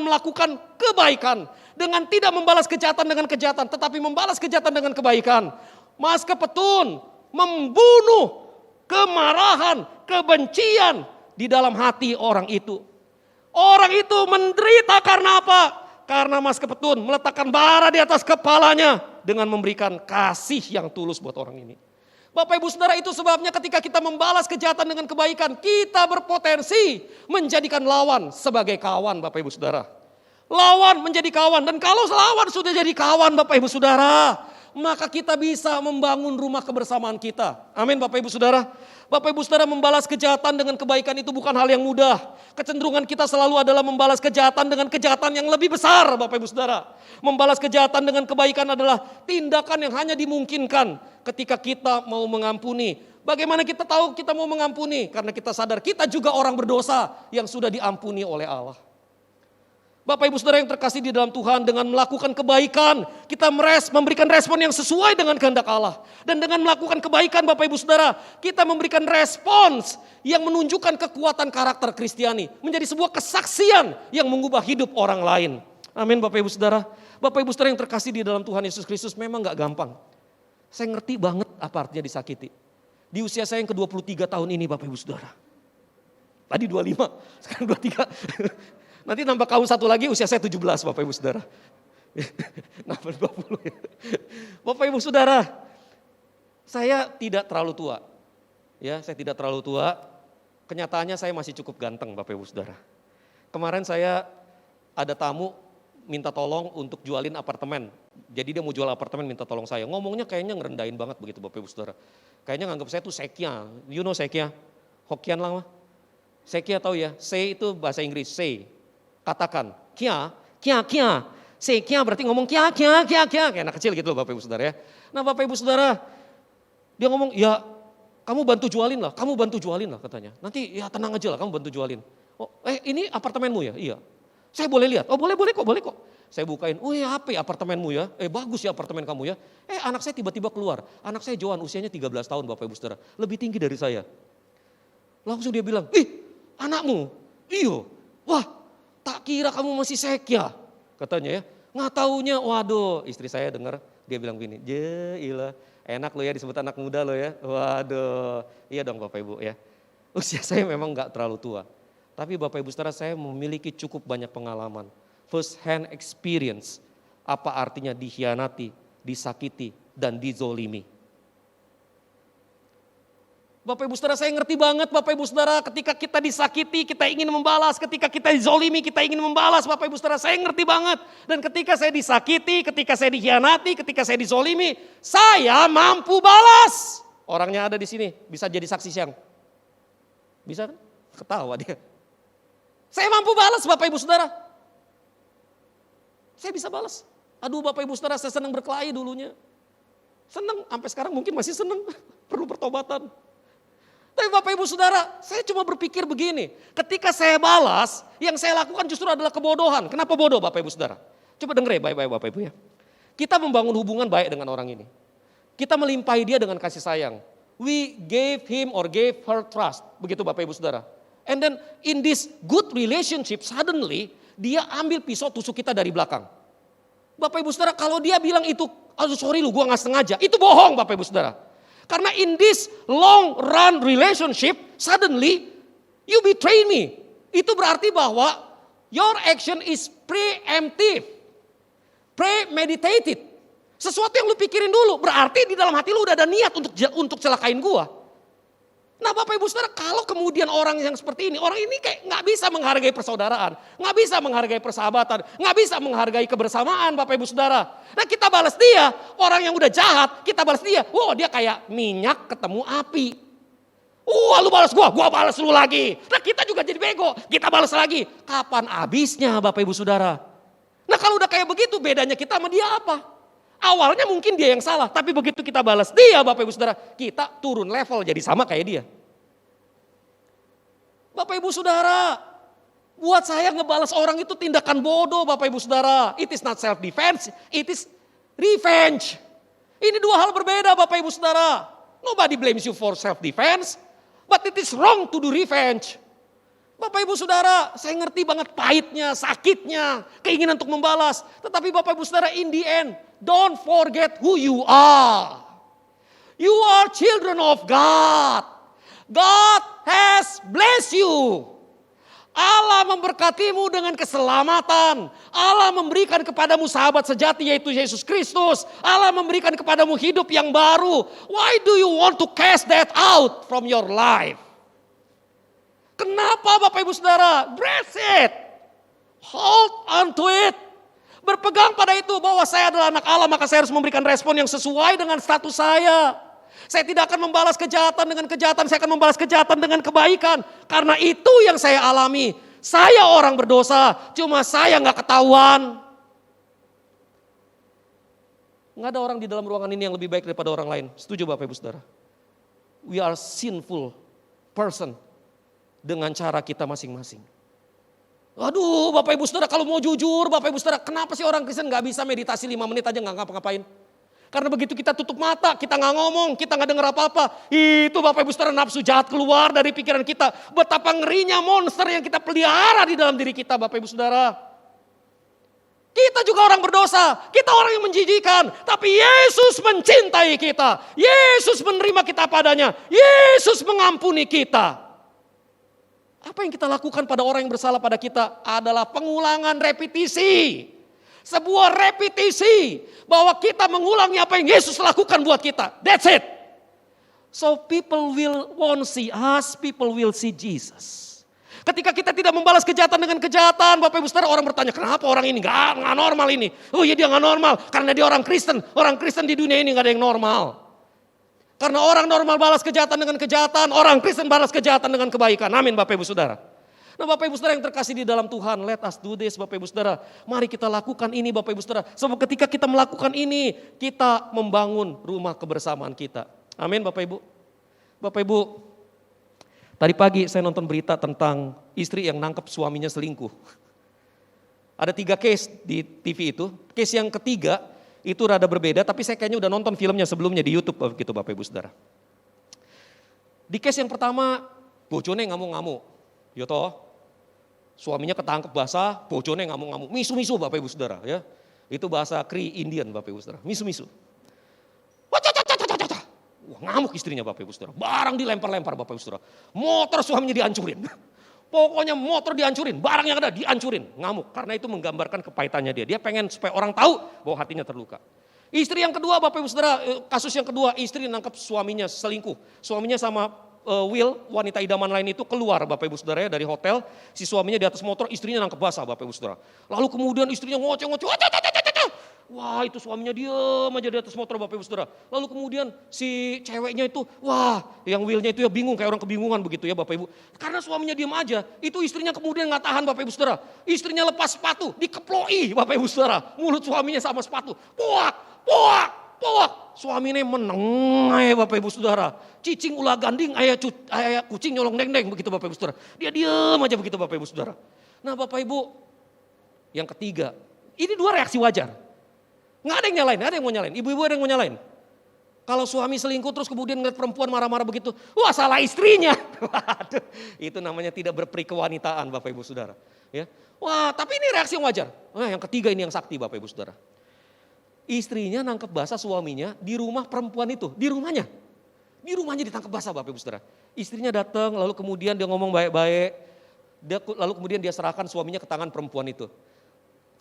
melakukan kebaikan, dengan tidak membalas kejahatan dengan kejahatan, tetapi membalas kejahatan dengan kebaikan, Mas Kepetun membunuh kemarahan, kebencian di dalam hati orang itu. Orang itu menderita karena apa? Karena Mas Kepetun meletakkan bara di atas kepalanya dengan memberikan kasih yang tulus buat orang ini. Bapak Ibu Saudara, itu sebabnya ketika kita membalas kejahatan dengan kebaikan, kita berpotensi menjadikan lawan sebagai kawan Bapak Ibu Saudara. Lawan menjadi kawan, dan kalau lawan sudah jadi kawan Bapak Ibu Saudara, maka kita bisa membangun rumah kebersamaan kita. Amin Bapak Ibu Saudara. Bapak Ibu Saudara, membalas kejahatan dengan kebaikan itu bukan hal yang mudah. Kecenderungan kita selalu adalah membalas kejahatan dengan kejahatan yang lebih besar Bapak Ibu Saudara. Membalas kejahatan dengan kebaikan adalah tindakan yang hanya dimungkinkan ketika kita mau mengampuni. Bagaimana kita tahu kita mau mengampuni? Karena kita sadar kita juga orang berdosa yang sudah diampuni oleh Allah. Bapak Ibu Saudara yang terkasih di dalam Tuhan, dengan melakukan kebaikan, kita memberikan respon yang sesuai dengan kehendak Allah. Dan dengan melakukan kebaikan Bapak Ibu Saudara, kita memberikan respons yang menunjukkan kekuatan karakter Kristiani. Menjadi sebuah kesaksian yang mengubah hidup orang lain. Amin Bapak Ibu Saudara. Bapak Ibu Saudara yang terkasih di dalam Tuhan Yesus Kristus, memang gak gampang. Saya ngerti banget apa artinya disakiti. Di usia saya yang ke-23 tahun ini Bapak Ibu Saudara. Tadi 25, sekarang 23. Nanti nambah tahun satu lagi usia saya 17 Bapak Ibu Saudara. Nambah 20 ya. Bapak Ibu Saudara, saya tidak terlalu tua. Ya, saya tidak terlalu tua. Kenyataannya saya masih cukup ganteng Bapak Ibu Saudara. Kemarin saya ada tamu minta tolong untuk jualin apartemen. Jadi dia mau jual apartemen, minta tolong saya. Ngomongnya kayaknya ngerendahin banget begitu Bapak Ibu Saudara. Kayaknya nganggap saya tuh sekya. You know sekya? Hokian lah mah. Sekya tahu ya? Se itu bahasa Inggris, se. Katakan, kia, sekia berarti ngomong kia, kayak anak kecil gitu loh Bapak Ibu Saudara ya. Nah Bapak Ibu Saudara, dia ngomong, ya kamu bantu jualin lah katanya. Nanti ya tenang aja lah, kamu bantu jualin. Oh, ini apartemenmu ya? Iya. Saya boleh lihat? Oh boleh kok. Saya bukain, oh ya HP apartemenmu ya? Bagus ya apartemen kamu ya? Anak saya tiba-tiba keluar, anak saya Johan usianya 13 tahun Bapak Ibu Saudara, lebih tinggi dari saya. Langsung dia bilang, anakmu? Iya, wah. Tak kira kamu masih sekya, katanya ya. Nggak taunya, waduh, istri saya dengar dia bilang gini, ilah, enak lo ya disebut anak muda lo ya. Waduh, iya dong Bapak Ibu ya. Usia saya memang nggak terlalu tua. Tapi Bapak Ibu Saudara, saya memiliki cukup banyak pengalaman. First hand experience, apa artinya dikhianati, disakiti, dan dizolimi. Bapak Ibu Saudara, saya ngerti banget Bapak Ibu Saudara, ketika kita disakiti kita ingin membalas, ketika kita dizolimi kita ingin membalas Bapak Ibu Saudara, saya ngerti banget. Dan ketika saya disakiti, ketika saya dikhianati, ketika saya dizolimi, saya mampu balas. Orangnya ada di sini, bisa jadi saksi siang. Bisa kan? Ketawa dia. Saya mampu balas Bapak Ibu Saudara. Saya bisa balas. Aduh Bapak Ibu Saudara, saya senang berkelahi dulunya. Senang, sampai sekarang mungkin masih senang, perlu pertobatan. Tapi Bapak Ibu Saudara, saya cuma berpikir begini, ketika saya balas, yang saya lakukan justru adalah kebodohan. Kenapa bodoh Bapak Ibu Saudara? Coba dengar ya baik-baik Bapak Ibu ya. Kita membangun hubungan baik dengan orang ini. Kita melimpahi dia dengan kasih sayang. we gave him or gave her trust. Begitu Bapak Ibu Saudara. And then in this good relationship suddenly dia ambil pisau tusuk kita dari belakang. Bapak Ibu Saudara, kalau dia bilang itu, aduh sorry lu gua gak sengaja. Itu bohong Bapak Ibu Saudara. Karena in this long run relationship suddenly you betray me. Itu berarti bahwa your action is preemptive. Premeditated. Sesuatu yang lu pikirin dulu, berarti di dalam hati lu udah ada niat untuk celakain gua. Nah Bapak Ibu Saudara, kalau kemudian orang yang seperti ini, orang ini kayak gak bisa menghargai persaudaraan, gak bisa menghargai persahabatan, gak bisa menghargai kebersamaan Bapak Ibu Saudara. Nah kita balas dia, orang yang udah jahat, kita balas dia, wow dia kayak minyak ketemu api. Lu balas gua balas lu lagi. Nah kita juga jadi bego, kita balas lagi. Kapan habisnya Bapak Ibu Saudara? Nah kalau udah kayak begitu, bedanya kita sama dia apa? Awalnya mungkin dia yang salah, tapi begitu kita balas dia Bapak Ibu Saudara, kita turun level jadi sama kayak dia. Bapak Ibu Saudara, buat saya ngebalas orang itu tindakan bodoh Bapak Ibu Saudara. It is not self defense, it is revenge. Ini dua hal berbeda Bapak Ibu Saudara. Nobody blames you for self defense, but it is wrong to do revenge. Bapak Ibu Saudara, saya ngerti banget pahitnya, sakitnya, keinginan untuk membalas. Tetapi Bapak Ibu Saudara, in the end, don't forget who you are. You are children of God. God has blessed you. Allah memberkatimu dengan keselamatan. Allah memberikan kepadamu sahabat sejati yaitu Yesus Kristus. Allah memberikan kepadamu hidup yang baru. Why do you want to cast that out from your life? Kenapa Bapak Ibu Saudara? Brace it. Hold on to it. Berpegang pada itu bahwa saya adalah anak Allah, maka saya harus memberikan respon yang sesuai dengan status saya. Saya tidak akan membalas kejahatan dengan kejahatan, saya akan membalas kejahatan dengan kebaikan. Karena itu yang saya alami. Saya orang berdosa, cuma saya gak ketahuan. Gak ada orang di dalam ruangan ini yang lebih baik daripada orang lain. Setuju Bapak Ibu Saudara? We are sinful person. Dengan cara kita masing-masing. Aduh Bapak Ibu Saudara, kalau mau jujur Bapak Ibu Saudara, kenapa sih orang Kristen gak bisa meditasi 5 menit aja gak ngapa-ngapain? Karena begitu kita tutup mata, kita gak ngomong, kita gak dengar apa-apa. Itu Bapak Ibu Saudara nafsu jahat keluar dari pikiran kita. Betapa ngerinya monster yang kita pelihara di dalam diri kita Bapak Ibu Saudara. Kita juga orang berdosa, kita orang yang menjijikan. Tapi Yesus mencintai kita. Yesus menerima kita padanya. Yesus mengampuni kita. Apa yang kita lakukan pada orang yang bersalah pada kita adalah pengulangan repetisi. Sebuah repetisi bahwa kita mengulangi apa yang Yesus lakukan buat kita. That's it. So people won't see us, people will see Jesus. Ketika kita tidak membalas kejahatan dengan kejahatan, Bapak Ibu Saudara, orang bertanya, kenapa orang ini gak normal ini? Oh iya dia gak normal, karena dia orang Kristen. Orang Kristen di dunia ini gak ada yang normal. Karena orang normal balas kejahatan dengan kejahatan, orang Kristen balas kejahatan dengan kebaikan. Amin Bapak Ibu Saudara. Nah Bapak Ibu Saudara yang terkasih di dalam Tuhan, let us do this Bapak Ibu Saudara. Mari kita lakukan ini Bapak Ibu Saudara. Sebab ketika kita melakukan ini, kita membangun rumah kebersamaan kita. Amin Bapak Ibu. Bapak Ibu, tadi pagi saya nonton berita tentang istri yang nangkep suaminya selingkuh. Ada 3 case di TV itu. Case yang ketiga, itu rada berbeda, tapi saya kayaknya udah nonton filmnya sebelumnya di YouTube gitu Bapak Ibu Saudara. Di case yang pertama, bojone ngamuk-ngamuk. Ya toh, suaminya ketangkep basah, bojone ngamuk-ngamuk. Misu-misu Bapak Ibu Saudara ya. Itu bahasa Cree Indian Bapak Ibu Saudara, misu-misu. Wah ngamuk istrinya Bapak Ibu Saudara. Barang dilempar-lempar Bapak Ibu Saudara. Motor suaminya dihancurin. Pokoknya motor dihancurin, barang yang ada dihancurin, ngamuk. Karena itu menggambarkan kepahitannya dia. Dia pengen supaya orang tahu bahwa hatinya terluka. Istri yang kedua Bapak Ibu Saudara, kasus yang kedua, istri nangkep suaminya selingkuh. Suaminya sama Will, wanita idaman lain itu keluar Bapak Ibu Saudara ya dari hotel. Si suaminya di atas motor, istrinya nangkep basah Bapak Ibu Saudara. Lalu kemudian istrinya ngoceh-ngoceh, wah itu suaminya diam aja di atas motor Bapak Ibu Saudara. Lalu kemudian si ceweknya itu, wah yang Willnya itu ya bingung kayak orang kebingungan begitu ya Bapak Ibu. Karena suaminya diam aja, itu istrinya kemudian gak tahan Bapak Ibu Saudara. Istrinya lepas sepatu, dikeploi Bapak Ibu Saudara. Mulut suaminya sama sepatu, puak. Suaminya meneng aja Bapak Ibu Saudara. Cicing ulah ganding, ayah kucing nyolong deng-deng begitu Bapak Ibu Saudara. Dia diam aja begitu Bapak Ibu Saudara. Nah Bapak Ibu, yang ketiga, ini 2 reaksi wajar. Nggak ada yang nyalain, ada yang mau nyalain. Ibu-ibu ada yang mau nyalain? Kalau suami selingkuh terus kemudian ngeliat perempuan marah-marah begitu, wah salah istrinya. Waduh, itu namanya tidak berperi kewanitaan Bapak Ibu Saudara. Ya. Wah tapi ini reaksi yang wajar. Nah, yang ketiga ini yang sakti Bapak Ibu Saudara. Istrinya nangkep basah suaminya di rumah perempuan itu, di rumahnya. Di rumahnya ditangkap basah Bapak Ibu Saudara. Istrinya datang lalu kemudian dia ngomong baik-baik. Lalu kemudian dia serahkan suaminya ke tangan perempuan itu.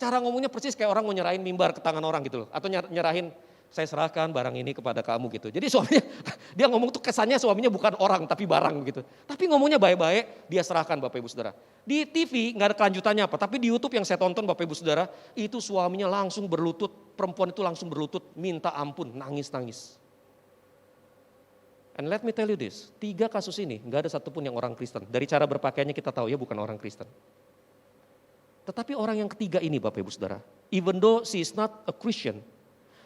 Cara ngomongnya persis kayak orang mau nyerahin mimbar ke tangan orang gitu loh. Atau nyerahin saya serahkan barang ini kepada kamu gitu. Jadi suaminya, dia ngomong tuh kesannya suaminya bukan orang tapi barang gitu. Tapi ngomongnya baik-baik, dia serahkan Bapak Ibu Saudara. Di TV nggak ada kelanjutannya apa, tapi di YouTube yang saya tonton Bapak Ibu Saudara, itu suaminya langsung berlutut, perempuan itu langsung berlutut, minta ampun, nangis-nangis. And let me tell you this, 3 kasus ini nggak ada satupun yang orang Kristen. Dari cara berpakaiannya kita tahu ya bukan orang Kristen. Tetapi orang yang ketiga ini Bapak Ibu Saudara, even though she is not a Christian,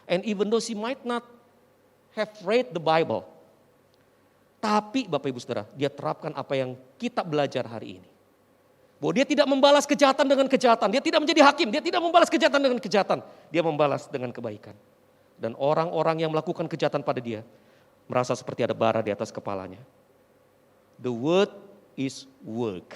and even though she might not have read the Bible, tapi Bapak Ibu Saudara, dia terapkan apa yang kita belajar hari ini. Bahwa dia tidak membalas kejahatan dengan kejahatan, dia tidak menjadi hakim, dia tidak membalas kejahatan dengan kejahatan, dia membalas dengan kebaikan. Dan orang-orang yang melakukan kejahatan pada dia, merasa seperti ada bara di atas kepalanya. The word is work.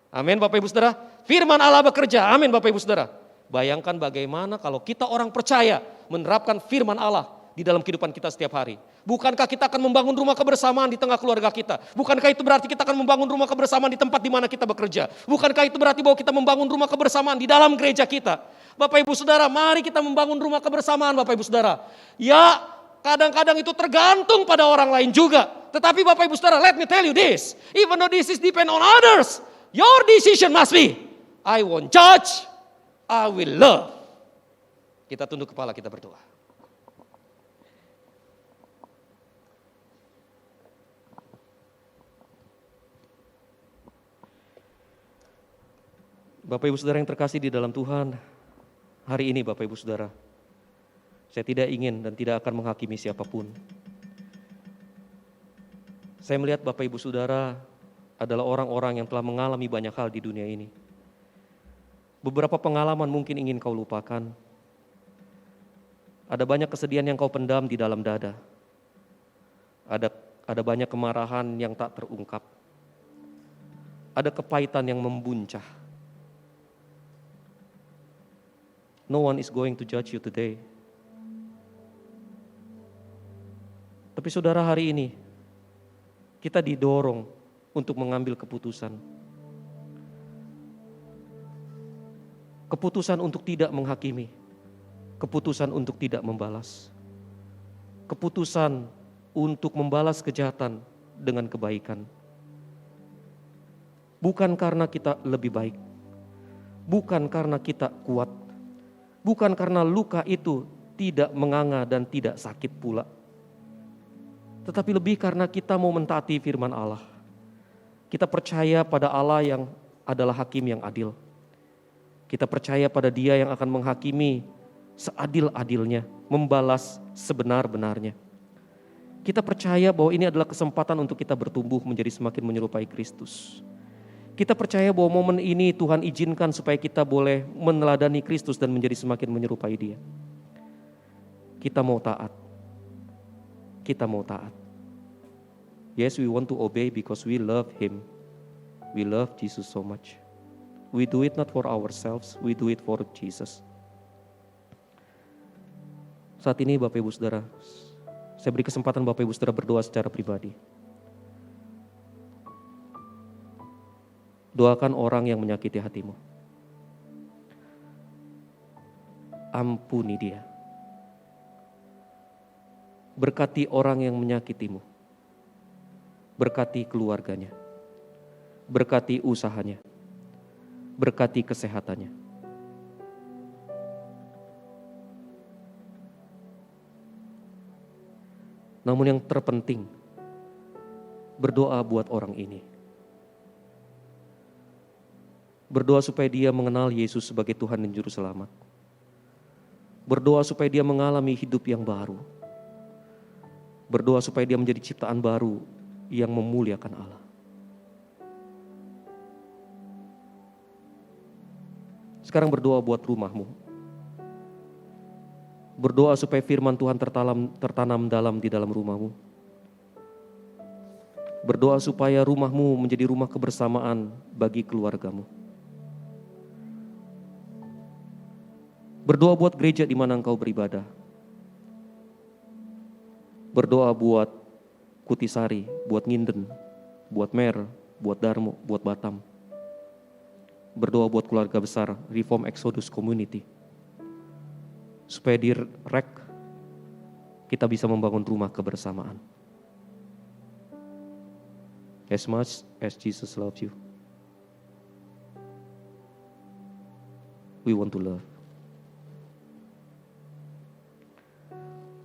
Amin Bapak Ibu Saudara, firman Allah bekerja, amin Bapak Ibu Saudara. Bayangkan bagaimana kalau kita orang percaya menerapkan firman Allah di dalam kehidupan kita setiap hari. Bukankah kita akan membangun rumah kebersamaan di tengah keluarga kita? Bukankah itu berarti kita akan membangun rumah kebersamaan di tempat di mana kita bekerja? Bukankah itu berarti bahwa kita membangun rumah kebersamaan di dalam gereja kita? Bapak Ibu Saudara, mari kita membangun rumah kebersamaan Bapak Ibu Saudara. Ya, kadang-kadang itu tergantung pada orang lain juga. Tetapi Bapak Ibu Saudara, let me tell you this. Even though this is depend on others, your decision must be, I won't judge, I will love. Kita tunduk kepala, kita berdoa. Bapak Ibu Saudara yang terkasih di dalam Tuhan, hari ini Bapak Ibu Saudara, saya tidak ingin dan tidak akan menghakimi siapapun. Saya melihat Bapak Ibu Saudara adalah orang-orang yang telah mengalami banyak hal di dunia ini. Beberapa pengalaman mungkin ingin kau lupakan. Ada banyak kesedihan yang kau pendam di dalam dada. Ada banyak kemarahan yang tak terungkap. Ada kepahitan yang membuncah. No one is going to judge you today. Tapi saudara, hari ini kita didorong untuk mengambil keputusan. Keputusan untuk tidak menghakimi. Keputusan untuk tidak membalas. Keputusan untuk membalas kejahatan dengan kebaikan. Bukan karena kita lebih baik. Bukan karena kita kuat. Bukan karena luka itu tidak menganga dan tidak sakit pula. Tetapi lebih karena kita mau mentaati firman Allah. Kita percaya pada Allah yang adalah hakim yang adil. Kita percaya pada Dia yang akan menghakimi seadil-adilnya, membalas sebenar-benarnya. Kita percaya bahwa ini adalah kesempatan untuk kita bertumbuh menjadi semakin menyerupai Kristus. Kita percaya bahwa momen ini Tuhan izinkan supaya kita boleh meneladani Kristus dan menjadi semakin menyerupai Dia. Kita mau taat. Kita mau taat. Yes, we want to obey because we love Him. We love Jesus so much. We do it not for ourselves, we do it for Jesus. Saat ini Bapak Ibu Saudara, saya beri kesempatan Bapak Ibu Saudara berdoa secara pribadi. Doakan orang yang menyakiti hatimu. Ampuni dia. Berkati orang yang menyakitimu. Berkati keluarganya. Berkati usahanya. Berkati kesehatannya. Namun yang terpenting, berdoa buat orang ini. Berdoa supaya dia mengenal Yesus sebagai Tuhan dan Juru Selamat. Berdoa supaya dia mengalami hidup yang baru. Berdoa supaya dia menjadi ciptaan baru yang memuliakan Allah. Sekarang berdoa buat rumahmu. Berdoa supaya firman Tuhan tertanam dalam di dalam rumahmu. Berdoa supaya rumahmu menjadi rumah kebersamaan bagi keluargamu. Berdoa buat gereja di mana engkau beribadah. Berdoa buat Kutisari, buat Nginden, buat Mer, buat Darmo, buat Batam. Berdoa buat keluarga besar Reform Exodus Community. Supaya di REK kita bisa membangun rumah kebersamaan. As much as Jesus loves you, we want to love.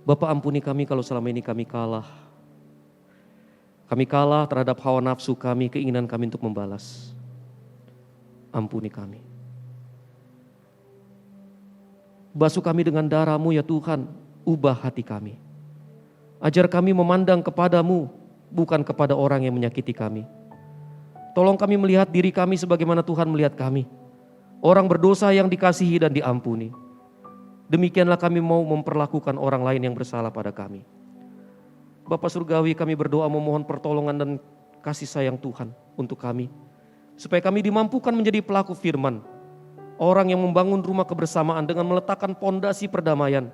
Bapa, ampuni kami kalau selama ini kami kalah. Kami kalah terhadap hawa nafsu kami, keinginan kami untuk membalas. Ampuni kami. Basuh kami dengan darah-Mu ya Tuhan, ubah hati kami. Ajar kami memandang kepadamu, bukan kepada orang yang menyakiti kami. Tolong kami melihat diri kami sebagaimana Tuhan melihat kami. Orang berdosa yang dikasihi dan diampuni. Demikianlah kami mau memperlakukan orang lain yang bersalah pada kami. Bapa Surgawi, kami berdoa memohon pertolongan dan kasih sayang Tuhan untuk kami. Supaya kami dimampukan menjadi pelaku firman. Orang yang membangun rumah kebersamaan dengan meletakkan pondasi perdamaian.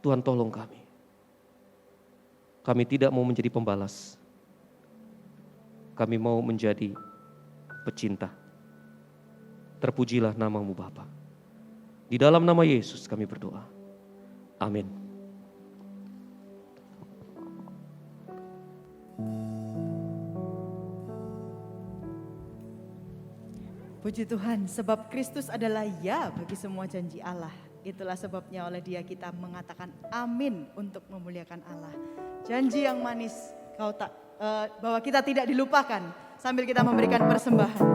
Tuhan, tolong kami. Kami tidak mau menjadi pembalas. Kami mau menjadi pecinta. Terpujilah nama-Mu Bapa. Di dalam nama Yesus kami berdoa. Amin. Puji Tuhan, sebab Kristus adalah ya bagi semua janji Allah. Itulah sebabnya oleh Dia kita mengatakan amin untuk memuliakan Allah. Janji yang manis bahwa kita tidak dilupakan sambil kita memberikan persembahan.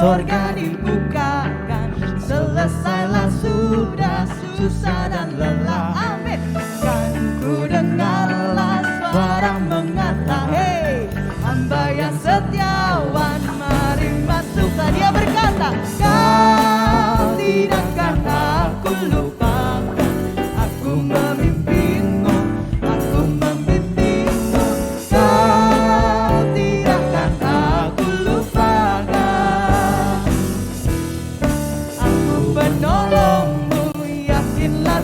Sorga dibukakan, selesailah sudah susah dan lelah. Amin. Kan ku dengarlah suara mengata, hey, hamba yang setiawan, mari masuklah. Dia berkata, kau tidak akan aku lupakan, aku memimpinmu, aku membimbingmu, kau tidak akan aku lupakan. Penolongmu, yakinlah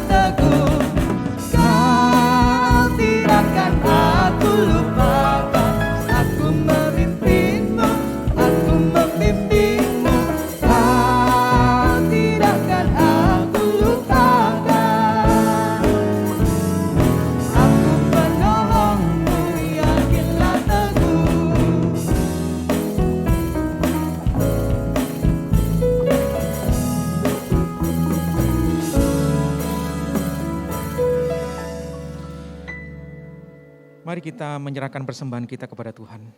Mari kita menyerahkan persembahan kita kepada Tuhan.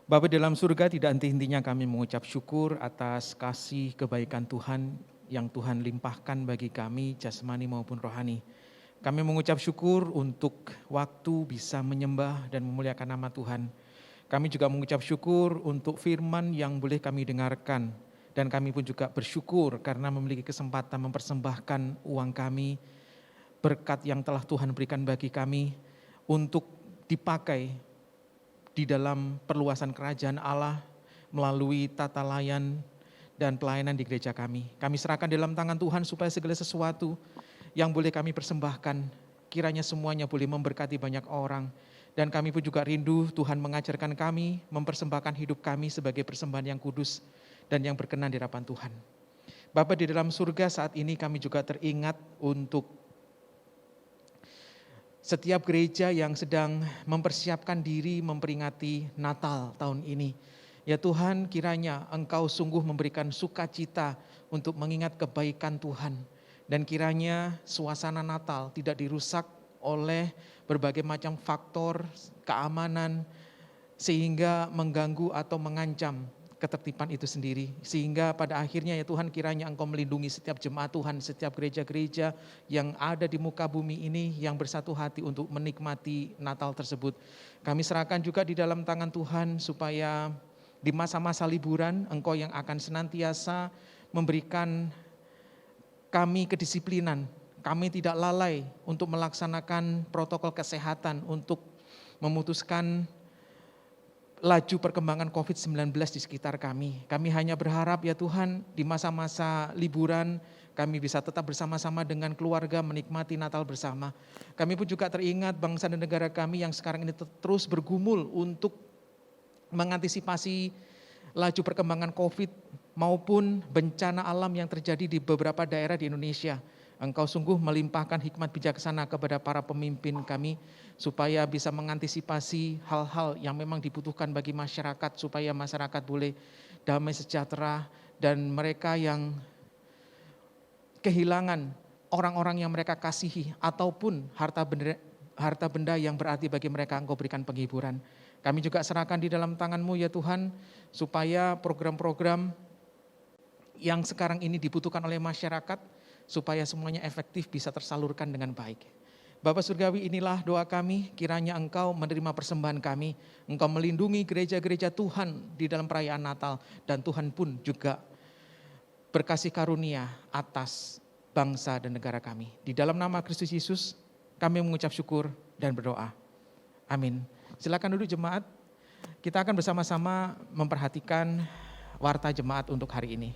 Bapa di dalam surga, tidak henti-hentinya kami mengucap syukur atas kasih kebaikan Tuhan yang Tuhan limpahkan bagi kami jasmani maupun rohani. Kami mengucap syukur untuk waktu bisa menyembah dan memuliakan nama Tuhan. Kami juga mengucap syukur untuk firman yang boleh kami dengarkan. Dan kami pun juga bersyukur karena memiliki kesempatan mempersembahkan uang kami, berkat yang telah Tuhan berikan bagi kami untuk dipakai di dalam perluasan kerajaan Allah melalui tata layan dan pelayanan di gereja kami. Kami serahkan dalam tangan Tuhan supaya segala sesuatu yang boleh kami persembahkan, kiranya semuanya boleh memberkati banyak orang. Dan kami pun juga rindu Tuhan mengajarkan kami, mempersembahkan hidup kami sebagai persembahan yang kudus dan yang berkenan di hadapan Tuhan. Bapa di dalam surga, saat ini kami juga teringat untuk setiap gereja yang sedang mempersiapkan diri memperingati Natal tahun ini. Ya Tuhan, kiranya Engkau sungguh memberikan sukacita untuk mengingat kebaikan Tuhan. Dan kiranya suasana Natal tidak dirusak oleh berbagai macam faktor keamanan sehingga mengganggu atau mengancam ketertiban itu sendiri. Sehingga pada akhirnya ya Tuhan, kiranya Engkau melindungi setiap jemaat Tuhan, setiap gereja-gereja yang ada di muka bumi ini yang bersatu hati untuk menikmati Natal tersebut. Kami serahkan juga di dalam tangan Tuhan supaya di masa-masa liburan Engkau yang akan senantiasa memberikan kami kedisiplinan. Kami tidak lalai untuk melaksanakan protokol kesehatan untuk memutuskan laju perkembangan COVID-19 di sekitar kami. Kami hanya berharap ya Tuhan, di masa-masa liburan kami bisa tetap bersama-sama dengan keluarga menikmati Natal bersama. Kami pun juga teringat bangsa dan negara kami yang sekarang ini terus bergumul untuk mengantisipasi laju perkembangan COVID maupun bencana alam yang terjadi di beberapa daerah di Indonesia. Engkau sungguh melimpahkan hikmat bijaksana kepada para pemimpin kami supaya bisa mengantisipasi hal-hal yang memang dibutuhkan bagi masyarakat supaya masyarakat boleh damai sejahtera dan mereka yang kehilangan orang-orang yang mereka kasihi ataupun harta benda yang berarti bagi mereka Engkau berikan penghiburan. Kami juga serahkan di dalam tangan-Mu ya Tuhan supaya program-program yang sekarang ini dibutuhkan oleh masyarakat supaya semuanya efektif bisa tersalurkan dengan baik. Bapa Surgawi, inilah doa kami, kiranya Engkau menerima persembahan kami, Engkau melindungi gereja-gereja Tuhan di dalam perayaan Natal, dan Tuhan pun juga berkasih karunia atas bangsa dan negara kami. Di dalam nama Kristus Yesus, kami mengucap syukur dan berdoa. Amin. Silakan duduk jemaat, kita akan bersama-sama memperhatikan warta jemaat untuk hari ini.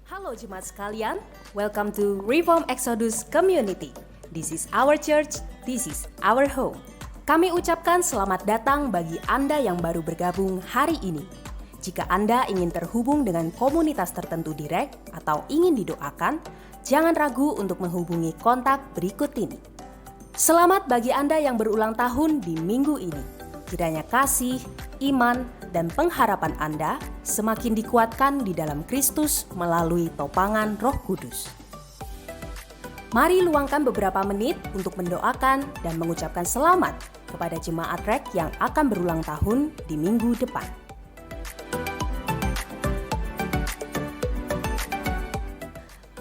Halo jemaat sekalian, welcome to Reform Exodus Community. This is our church, this is our home. Kami ucapkan selamat datang bagi Anda yang baru bergabung hari ini. Jika Anda ingin terhubung dengan komunitas tertentu direct atau ingin didoakan, jangan ragu untuk menghubungi kontak berikut ini. Selamat bagi Anda yang berulang tahun di minggu ini. Kiranya kasih, iman, dan pengharapan Anda semakin dikuatkan di dalam Kristus melalui topangan Roh Kudus. Mari luangkan beberapa menit untuk mendoakan dan mengucapkan selamat kepada jemaat REK yang akan berulang tahun di minggu depan.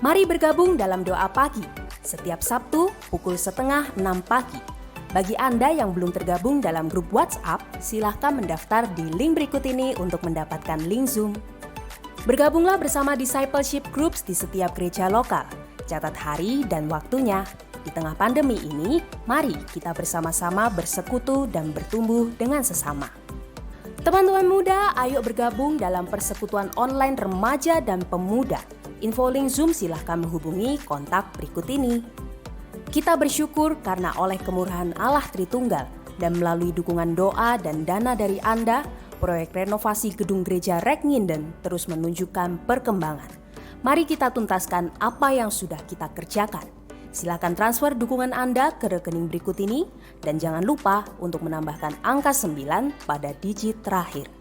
Mari bergabung dalam doa pagi setiap Sabtu pukul 5:30 pagi. Bagi Anda yang belum tergabung dalam grup WhatsApp, silahkan mendaftar di link berikut ini untuk mendapatkan link Zoom. Bergabunglah bersama discipleship groups di setiap gereja lokal. Catat hari dan waktunya. Di tengah pandemi ini, mari kita bersama-sama bersekutu dan bertumbuh dengan sesama. Teman-teman muda, ayo bergabung dalam persekutuan online remaja dan pemuda. Info link Zoom silahkan menghubungi kontak berikut ini. Kita bersyukur karena oleh kemurahan Allah Tritunggal dan melalui dukungan doa dan dana dari Anda, proyek renovasi gedung gereja REK Nginden terus menunjukkan perkembangan. Mari kita tuntaskan apa yang sudah kita kerjakan. Silakan transfer dukungan Anda ke rekening berikut ini dan jangan lupa untuk menambahkan angka 9 pada digit terakhir.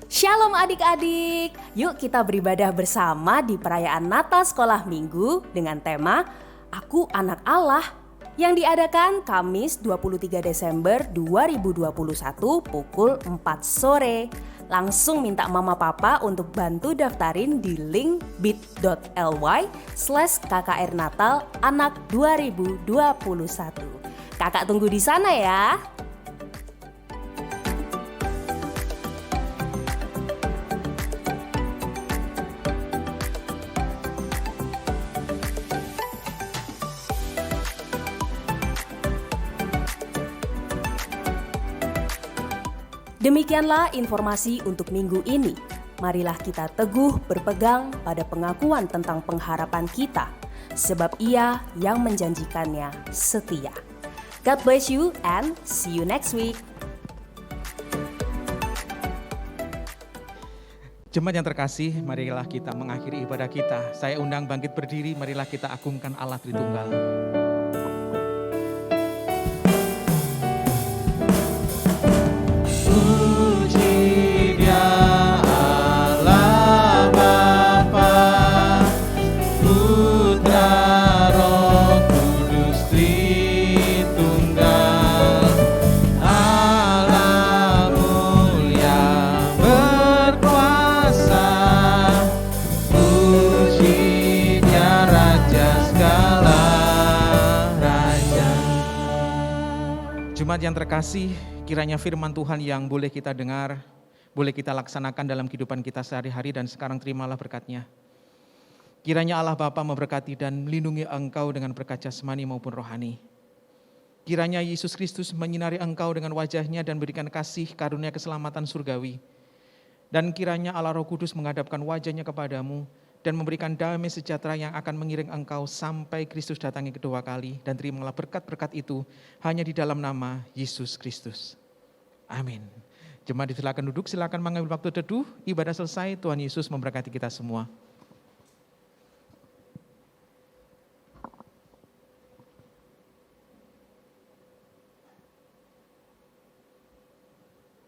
Shalom adik-adik, yuk kita beribadah bersama di perayaan Natal Sekolah Minggu dengan tema Aku Anak Allah. yang diadakan Kamis 23 Desember 2021 pukul 4 sore. Langsung minta mama papa untuk bantu daftarin di link bit.ly/KKR Natal Anak 2021. Kakak tunggu di sana ya. Demikianlah informasi untuk minggu ini. Marilah kita teguh berpegang pada pengakuan tentang pengharapan kita, sebab Ia yang menjanjikannya setia. God bless you and see you next week. Jemaat yang terkasih, marilah kita mengakhiri ibadah kita. Saya undang bangkit berdiri, marilah kita agungkan Allah Tritunggal. Puji Dia Allah Bapa, Putra Roh Kudus Tritunggal, Allah mulia berkuasa. Puji Dia Raja segala raja. Jemaat yang terkasih, kiranya firman Tuhan yang boleh kita dengar, boleh kita laksanakan dalam kehidupan kita sehari-hari, dan sekarang terimalah berkat-Nya. Kiranya Allah Bapa memberkati dan melindungi engkau dengan berkat jasmani maupun rohani. Kiranya Yesus Kristus menyinari engkau dengan wajah-Nya dan berikan kasih karunia keselamatan surgawi. Dan kiranya Allah Roh Kudus menghadapkan wajah-Nya kepadamu dan memberikan damai sejahtera yang akan mengiring engkau sampai Kristus datangi kedua kali. Dan terimalah berkat-berkat itu hanya di dalam nama Yesus Kristus. Amin. Jemaat silakan duduk, silakan mengambil waktu teduh. Ibadah selesai, Tuhan Yesus memberkati kita semua.